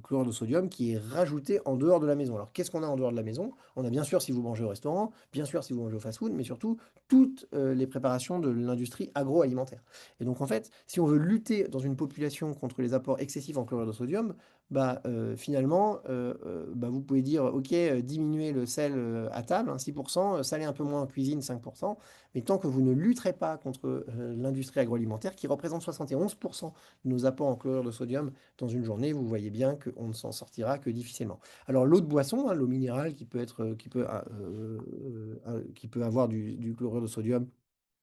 chlorure de sodium qui est rajouté en dehors de la maison. Alors, qu'est-ce qu'on a en dehors de la maison? On a bien sûr, si vous mangez au restaurant, bien sûr, si vous mangez au fast-food, mais surtout toutes les préparations de l'industrie agroalimentaire. Et donc, en fait, si on veut lutter dans une population contre les apports excessifs en chlorure de sodium, bah, finalement, bah, vous pouvez dire, OK, diminuer le sel à table, hein, 6%, saler un peu moins en cuisine, 5%. Mais tant que vous ne lutterez pas contre l'industrie agroalimentaire, qui représente 71% de nos apports en chlorure de sodium dans une journée, vous voyez bien qu'on ne s'en sortira que difficilement. Alors l'eau de boisson, hein, l'eau minérale qui peut avoir du chlorure de sodium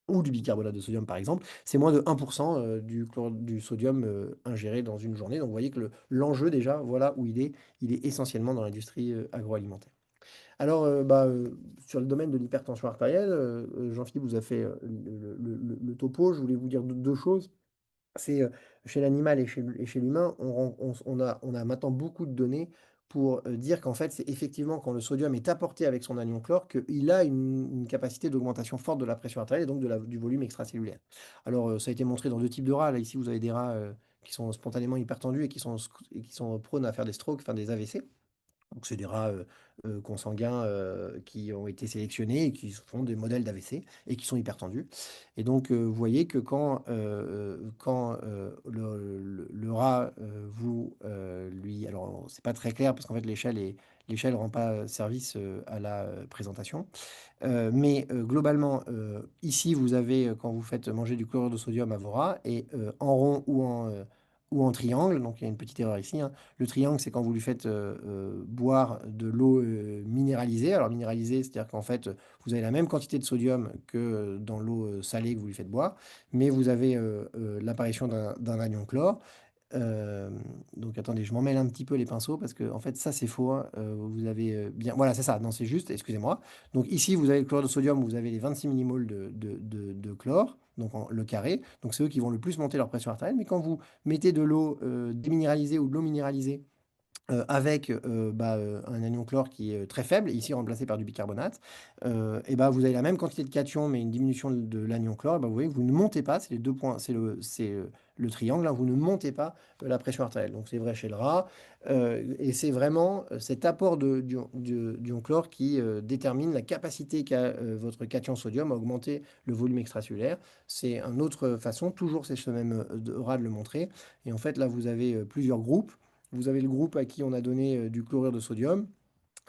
ou du bicarbonate de sodium par exemple, c'est moins de 1% du sodium ingéré dans une journée. Donc vous voyez que l'enjeu déjà, voilà où il est essentiellement dans l'industrie agroalimentaire. Alors, sur le domaine de l'hypertension artérielle, Jean-Philippe vous a fait, le topo. Je voulais vous dire deux choses. C'est, chez l'animal et chez l'humain, on a maintenant beaucoup de données pour, dire qu'en fait, c'est effectivement quand le sodium est apporté avec son anion chlore qu'il a une capacité d'augmentation forte de la pression artérielle et donc du volume extracellulaire. Alors, ça a été montré dans 2 types de rats. Là, ici, vous avez des rats, qui sont spontanément hypertendus et qui sont prônes à faire des strokes, enfin des AVC. Donc c'est des rats, consanguins, qui ont été sélectionnés et qui font des modèles d'AVC et qui sont hypertendus. Et donc, vous voyez que quand le rat, lui alors c'est pas très clair parce qu'en fait l'échelle rend pas service, à la, présentation. Mais globalement, ici, vous avez, quand vous faites manger du chlorure de sodium à vos rats et en rond ou en triangle, donc il y a une petite erreur ici, hein. Le triangle, c'est quand vous lui faites, boire de l'eau, minéralisée. Alors minéralisée, c'est-à-dire qu'en fait, vous avez la même quantité de sodium que dans l'eau, salée que vous lui faites boire, mais vous avez, l'apparition d'un anion chlore. Donc attendez, je m'en mêle un petit peu les pinceaux parce que en fait ça c'est faux, hein. Vous avez, bien voilà, c'est ça, non, c'est juste, excusez-moi. Donc ici vous avez le chlore de sodium, vous avez les 26 millimoles de chlore, donc le carré, donc c'est eux qui vont le plus monter leur pression artérielle. Mais quand vous mettez de l'eau, déminéralisée ou de l'eau minéralisée avec, un anion chlore qui est, très faible, ici remplacé par du bicarbonate, et bah, vous avez la même quantité de cation, mais une diminution de l'anion chlore. Et bah, vous voyez que vous ne montez pas, c'est les 2 points, le triangle, là, vous ne montez pas, la pression artérielle. Donc c'est vrai chez le rat, et c'est vraiment, cet apport d'ion chlore qui, détermine la capacité qu'a, votre cation sodium à augmenter le volume extracellulaire. C'est une autre façon, toujours c'est ce même, rat de le montrer. Et en fait, là, vous avez, plusieurs groupes. Vous avez le groupe à qui on a donné du chlorure de sodium,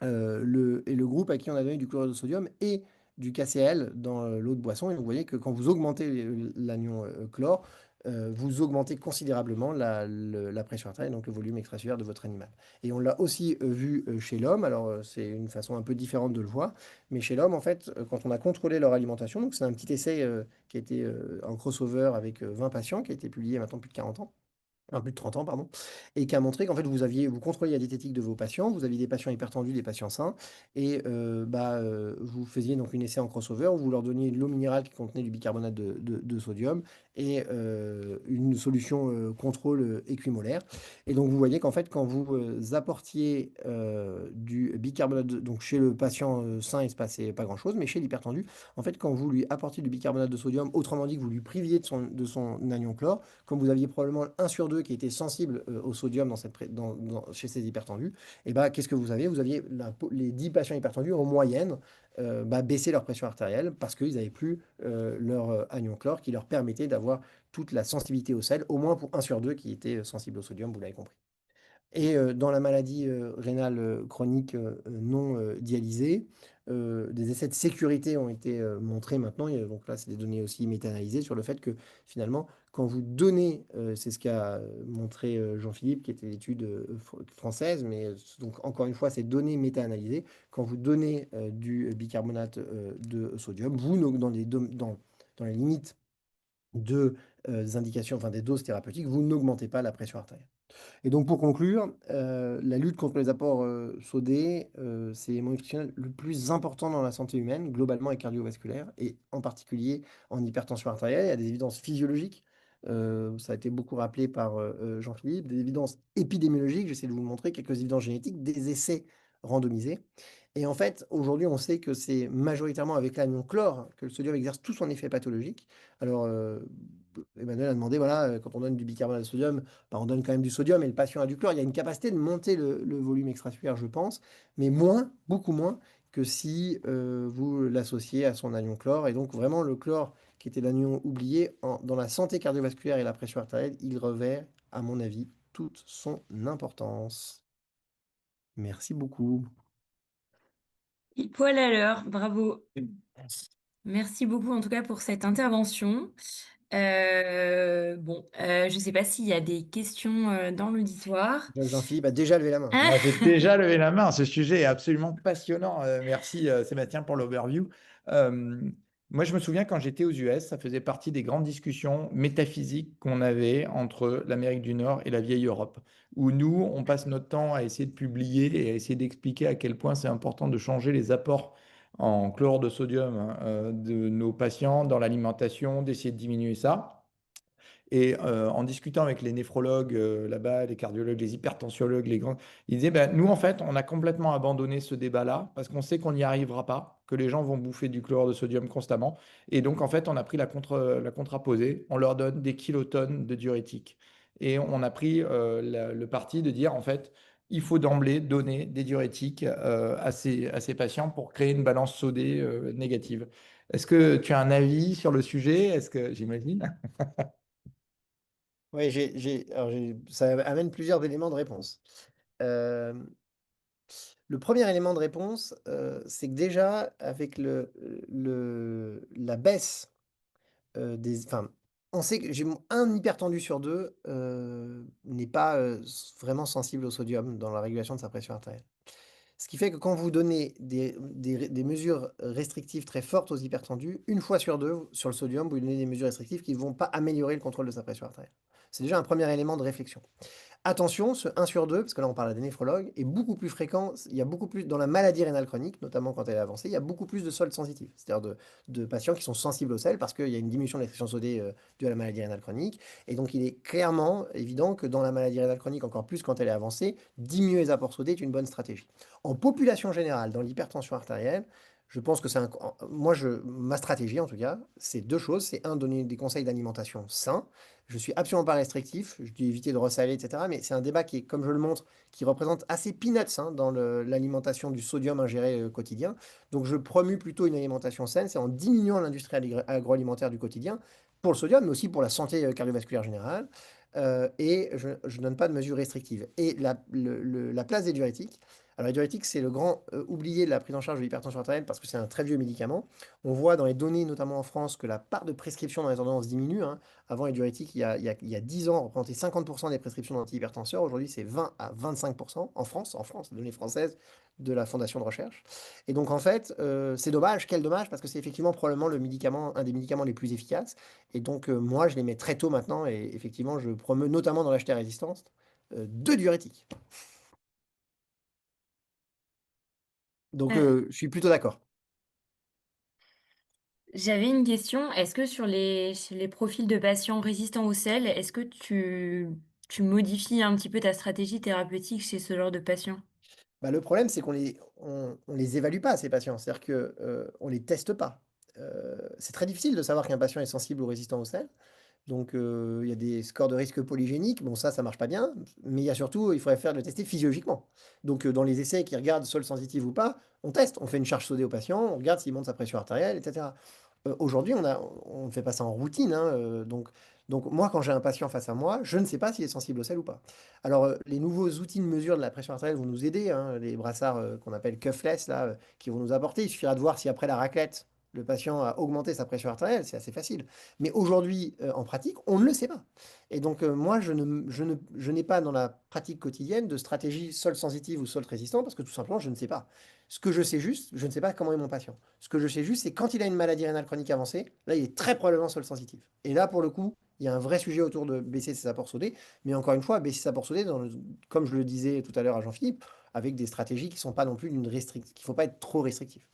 le groupe à qui on a donné du chlorure de sodium et du KCl dans l'eau de boisson. Et vous voyez que quand vous augmentez l'anion chlore, vous augmentez considérablement la pression artérielle, donc le volume extracellulaire de votre animal. Et on l'a aussi vu chez l'homme. Alors c'est une façon un peu différente de le voir, mais chez l'homme, en fait, quand on a contrôlé leur alimentation, donc c'est un petit essai qui a été en crossover avec 20 patients, qui a été publié il y a maintenant plus de 40 ans. Plus de 30 ans, pardon, et qui a montré qu'en fait, vous contrôliez la diététique de vos patients, vous aviez des patients hypertendus, des patients sains, et vous faisiez donc une essai en crossover où vous leur donniez de l'eau minérale qui contenait du bicarbonate de sodium et une solution contrôle équimolaire. Et donc, vous voyez qu'en fait, quand vous apportiez du bicarbonate, donc chez le patient sain, il se passait pas grand-chose, mais chez l'hypertendu, en fait, quand vous lui apportiez du bicarbonate de sodium, autrement dit que vous lui priviez de son anion chlore, comme vous aviez probablement 1 sur 2 qui était sensible au sodium chez ces hypertendus, et bah, qu'est-ce que vous aviez? Vous aviez les 10 patients hypertendus en moyenne baisser leur pression artérielle parce qu'ils n'avaient plus leur anion chlore qui leur permettait d'avoir toute la sensibilité au sel, au moins pour 1 sur 2 qui était sensible au sodium, vous l'avez compris. Et dans la maladie rénale chronique non dialysée, des essais de sécurité ont été montrés maintenant. Donc là, c'est des données aussi méta-analysées sur le fait que finalement, quand vous donnez, c'est ce qu'a montré Jean-Philippe, qui était l'étude française, mais donc encore une fois, c'est données méta-analysées. Quand vous donnez du bicarbonate de sodium, vous, dans les limites de des indications, enfin des doses thérapeutiques, vous n'augmentez pas la pression artérielle. Et donc pour conclure, la lutte contre les apports, sodés, c'est l'élément nutritionnel le plus important dans la santé humaine, globalement et cardiovasculaire et en particulier en hypertension artérielle. Il y a des évidences physiologiques, ça a été beaucoup rappelé par, Jean-Philippe, des évidences épidémiologiques, j'essaie de vous le montrer, quelques évidences génétiques, des essais randomisés. Et en fait, aujourd'hui, on sait que c'est majoritairement avec l'anion chlore que le sodium exerce tout son effet pathologique. Alors, Emmanuel a demandé, voilà, quand on donne du bicarbonate de sodium, bah, on donne quand même du sodium et le patient a du chlore. Il y a une capacité de monter le volume extracellulaire, je pense, mais moins, beaucoup moins que si vous l'associez à son anion chlore. Et donc, vraiment, le chlore, qui était l'anion oublié, dans la santé cardiovasculaire et la pression artérielle, il revêt, à mon avis, toute son importance. Merci beaucoup. Pile poil à l'heure, bravo. Merci beaucoup en tout cas pour cette intervention. Bon, je ne sais pas s'il y a des questions dans l'auditoire. Jean-Philippe a déjà levé la main. Ah, Moi, j'ai déjà levé la main. Ce sujet est absolument passionnant. Merci Sébastien pour l'overview. Euh, Moi, je me souviens quand j'étais aux US, ça faisait partie des grandes discussions métaphysiques qu'on avait entre l'Amérique du Nord et la vieille Europe, où nous, on passe notre temps à essayer de publier et à essayer d'expliquer à quel point c'est important de changer les apports en chlorure de sodium hein, de nos patients dans l'alimentation, d'essayer de diminuer ça. Et en discutant avec les néphrologues là-bas, les cardiologues, les hypertensiologues, les grands, ils disaient, ben, nous, en fait, on a complètement abandonné ce débat-là parce qu'on sait qu'on n'y arrivera pas, que les gens vont bouffer du chlorure de sodium constamment. Et donc, en fait, on a pris la contraposée. On leur donne des kilotonnes de diurétiques. Et on a pris le parti de dire, en fait, il faut d'emblée donner des diurétiques à ces patients pour créer une balance sodée négative. Est-ce que tu as un avis sur le sujet? Est-ce que j'imagine? Oui, alors ça amène plusieurs éléments de réponse. Euh, le premier élément de réponse, c'est que déjà, avec la baisse enfin, on sait que un hypertendu sur deux n'est pas vraiment sensible au sodium dans la régulation de sa pression artérielle. Ce qui fait que quand vous donnez des mesures restrictives très fortes aux hypertendus, une fois sur deux, sur le sodium, vous lui donnez des mesures restrictives qui ne vont pas améliorer le contrôle de sa pression artérielle. C'est déjà un premier élément de réflexion. Attention, ce 1 sur 2, parce que là on parle à des néphrologues, est beaucoup plus fréquent, il y a beaucoup plus, dans la maladie rénale chronique, notamment quand elle est avancée, il y a beaucoup plus de sols sensitifs, c'est-à-dire de patients qui sont sensibles au sel parce qu'il y a une diminution de l'expression sodée due à la maladie rénale chronique. Et donc il est clairement évident que dans la maladie rénale chronique, encore plus quand elle est avancée, diminuer les apports sodés est une bonne stratégie. En population générale, dans l'hypertension artérielle, je pense que ma stratégie en tout cas, c'est deux choses. C'est un, donner des conseils d'alimentation sains. Je suis absolument pas restrictif, je dis éviter de ressaler, etc. Mais c'est un débat qui est, comme je le montre, qui représente assez peanuts hein, dans l'alimentation du sodium ingéré quotidien. Donc je promue plutôt une alimentation saine, c'est en diminuant l'industrie agroalimentaire du quotidien, pour le sodium, mais aussi pour la santé cardiovasculaire générale. Et je ne donne pas de mesures restrictives. Et la place des diurétiques, alors les diurétiques, c'est le grand oublié de la prise en charge de l'hypertension artérielle parce que c'est un très vieux médicament. On voit dans les données, notamment en France, que la part de prescription dans les ordonnances diminue, hein. Avant, les diurétiques, il y a 10 ans, représentaient 50% des prescriptions d'antihypertenseurs. Aujourd'hui, c'est 20 à 25% en France, les données françaises de la Fondation de recherche. Et donc, en fait, c'est dommage, quel dommage, parce que c'est effectivement probablement un des médicaments les plus efficaces. Et donc, moi, je les mets très tôt maintenant, et effectivement, je promeux, notamment dans l'HT résistance, deux diurétiques. Donc, euh, je suis plutôt d'accord. j'avais une question. Est-ce que chez les profils de patients résistants au sel, est-ce que tu modifies un petit peu ta stratégie thérapeutique chez ce genre de patients? Bah, le problème, c'est on les évalue pas, ces patients. C'est-à-dire que, on les teste pas. C'est très difficile de savoir qu'un patient est sensible ou résistant au sel. Donc, il y a des scores de risque polygéniques. Bon, ça marche pas bien. Mais il y a surtout, il faudrait faire le tester physiologiquement. Donc, dans les essais qui regardent sol sensitif ou pas, on teste. On fait une charge sodée au patient, on regarde s'il monte sa pression artérielle, etc. Aujourd'hui, on ne fait pas ça en routine, hein, donc Donc moi, quand j'ai un patient face à moi, je ne sais pas s'il est sensible au sel ou pas. Alors, les nouveaux outils de mesure de la pression artérielle vont nous aider, hein, les brassards qu'on appelle cuffless, là, qui vont nous apporter. Il suffira de voir si après la raclette, le patient a augmenté sa pression artérielle, c'est assez facile. Mais aujourd'hui, en pratique, on ne le sait pas. Et donc, moi, je n'ai pas dans la pratique quotidienne de stratégie sol sensitive ou sol résistant parce que tout simplement, je ne sais pas. Ce que je sais juste, je ne sais pas comment est mon patient. Ce que je sais juste, c'est quand il a une maladie rénale chronique avancée, là, il est très probablement sol sensitif. Et là, pour le coup, il y a un vrai sujet autour de baisser ses apports sodés. Mais encore une fois, baisser ses apports sodés, comme je le disais tout à l'heure à Jean-Philippe, avec des stratégies qui ne sont pas non plus d'une restriction, qu'il ne faut pas être trop restrictif.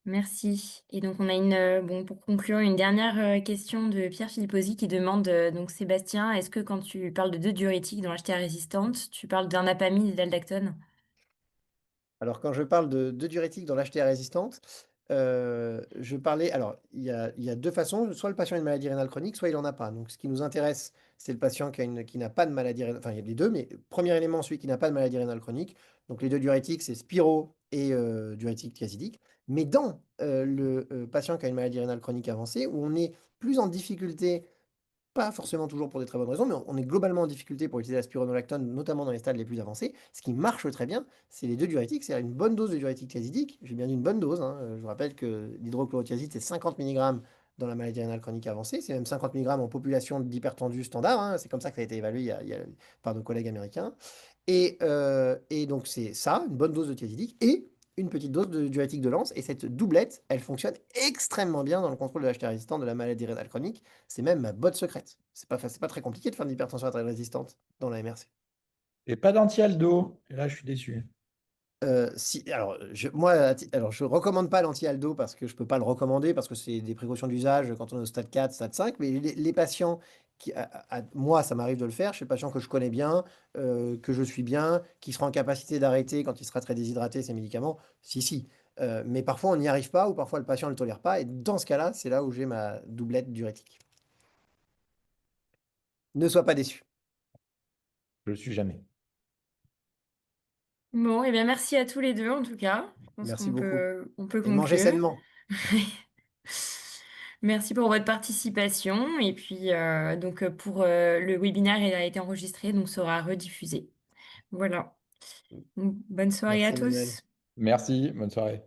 Merci. Et donc on a bon, pour conclure, une dernière question de Pierre Philipposi qui demande, donc Sébastien, est-ce que quand tu parles de deux diurétiques dans l'HTA résistante, tu parles d'un apamide et d'aldactone? Alors, quand je parle de diurétique dans l'HTA résistante, je parlais. Alors, il y a deux façons. Soit le patient a une maladie rénale chronique, soit il n'en a pas. Donc, ce qui nous intéresse, c'est le patient qui n'a pas de maladie rénale. Enfin, il y a les deux, mais premier élément, celui qui n'a pas de maladie rénale chronique. Donc, les deux diurétiques, c'est Spiro et diurétique thiazidique. Mais dans le patient qui a une maladie rénale chronique avancée, où on est plus en difficulté, pas forcément toujours pour des très bonnes raisons, mais on est globalement en difficulté pour utiliser la spironolactone, notamment dans les stades les plus avancés. Ce qui marche très bien, c'est les deux diurétiques, c'est une bonne dose de diurétique thiazidique. J'ai bien dit une bonne dose, hein. Je vous rappelle que l'hydrochlorothiazide, c'est 50 mg dans la maladie rénale chronique avancée. C'est même 50 mg en population d'hypertendus standard, hein. C'est comme ça que ça a été évalué par nos collègues américains. Et donc, c'est ça, une bonne dose de thiazidique et une petite dose de diurétique de Lens. Et cette doublette, elle fonctionne extrêmement bien dans le contrôle de l'HTA résistant de la maladie rénale chronique. C'est même ma botte secrète. C'est pas très compliqué de faire de l'hypertension artérielle résistante dans la MRC. Et pas d'anti-Aldo. Et là, je suis déçu. Si, alors, moi, alors, je recommande pas l'anti-Aldo parce que je peux pas le recommander parce que c'est des précautions d'usage quand on est au stade 4, stade 5. Mais les patients moi, ça m'arrive de le faire chez le patient que je connais bien, que je suis bien, qui sera en capacité d'arrêter quand il sera très déshydraté ses médicaments. Si, si. Mais parfois, on n'y arrive pas ou parfois le patient ne le tolère pas. Et dans ce cas-là, c'est là où j'ai ma doublette diurétique. Ne sois pas déçu. Je le suis jamais. Bon, et bien merci à tous les deux en tout cas. Je pense Merci qu'on beaucoup. on peut Et mangez conclure. sainement. Merci pour votre participation. Et puis, donc, pour le webinaire, il a été enregistré, donc sera rediffusé. Voilà. Bonne soirée à Merci Emmanuel. tous. Merci, bonne soirée.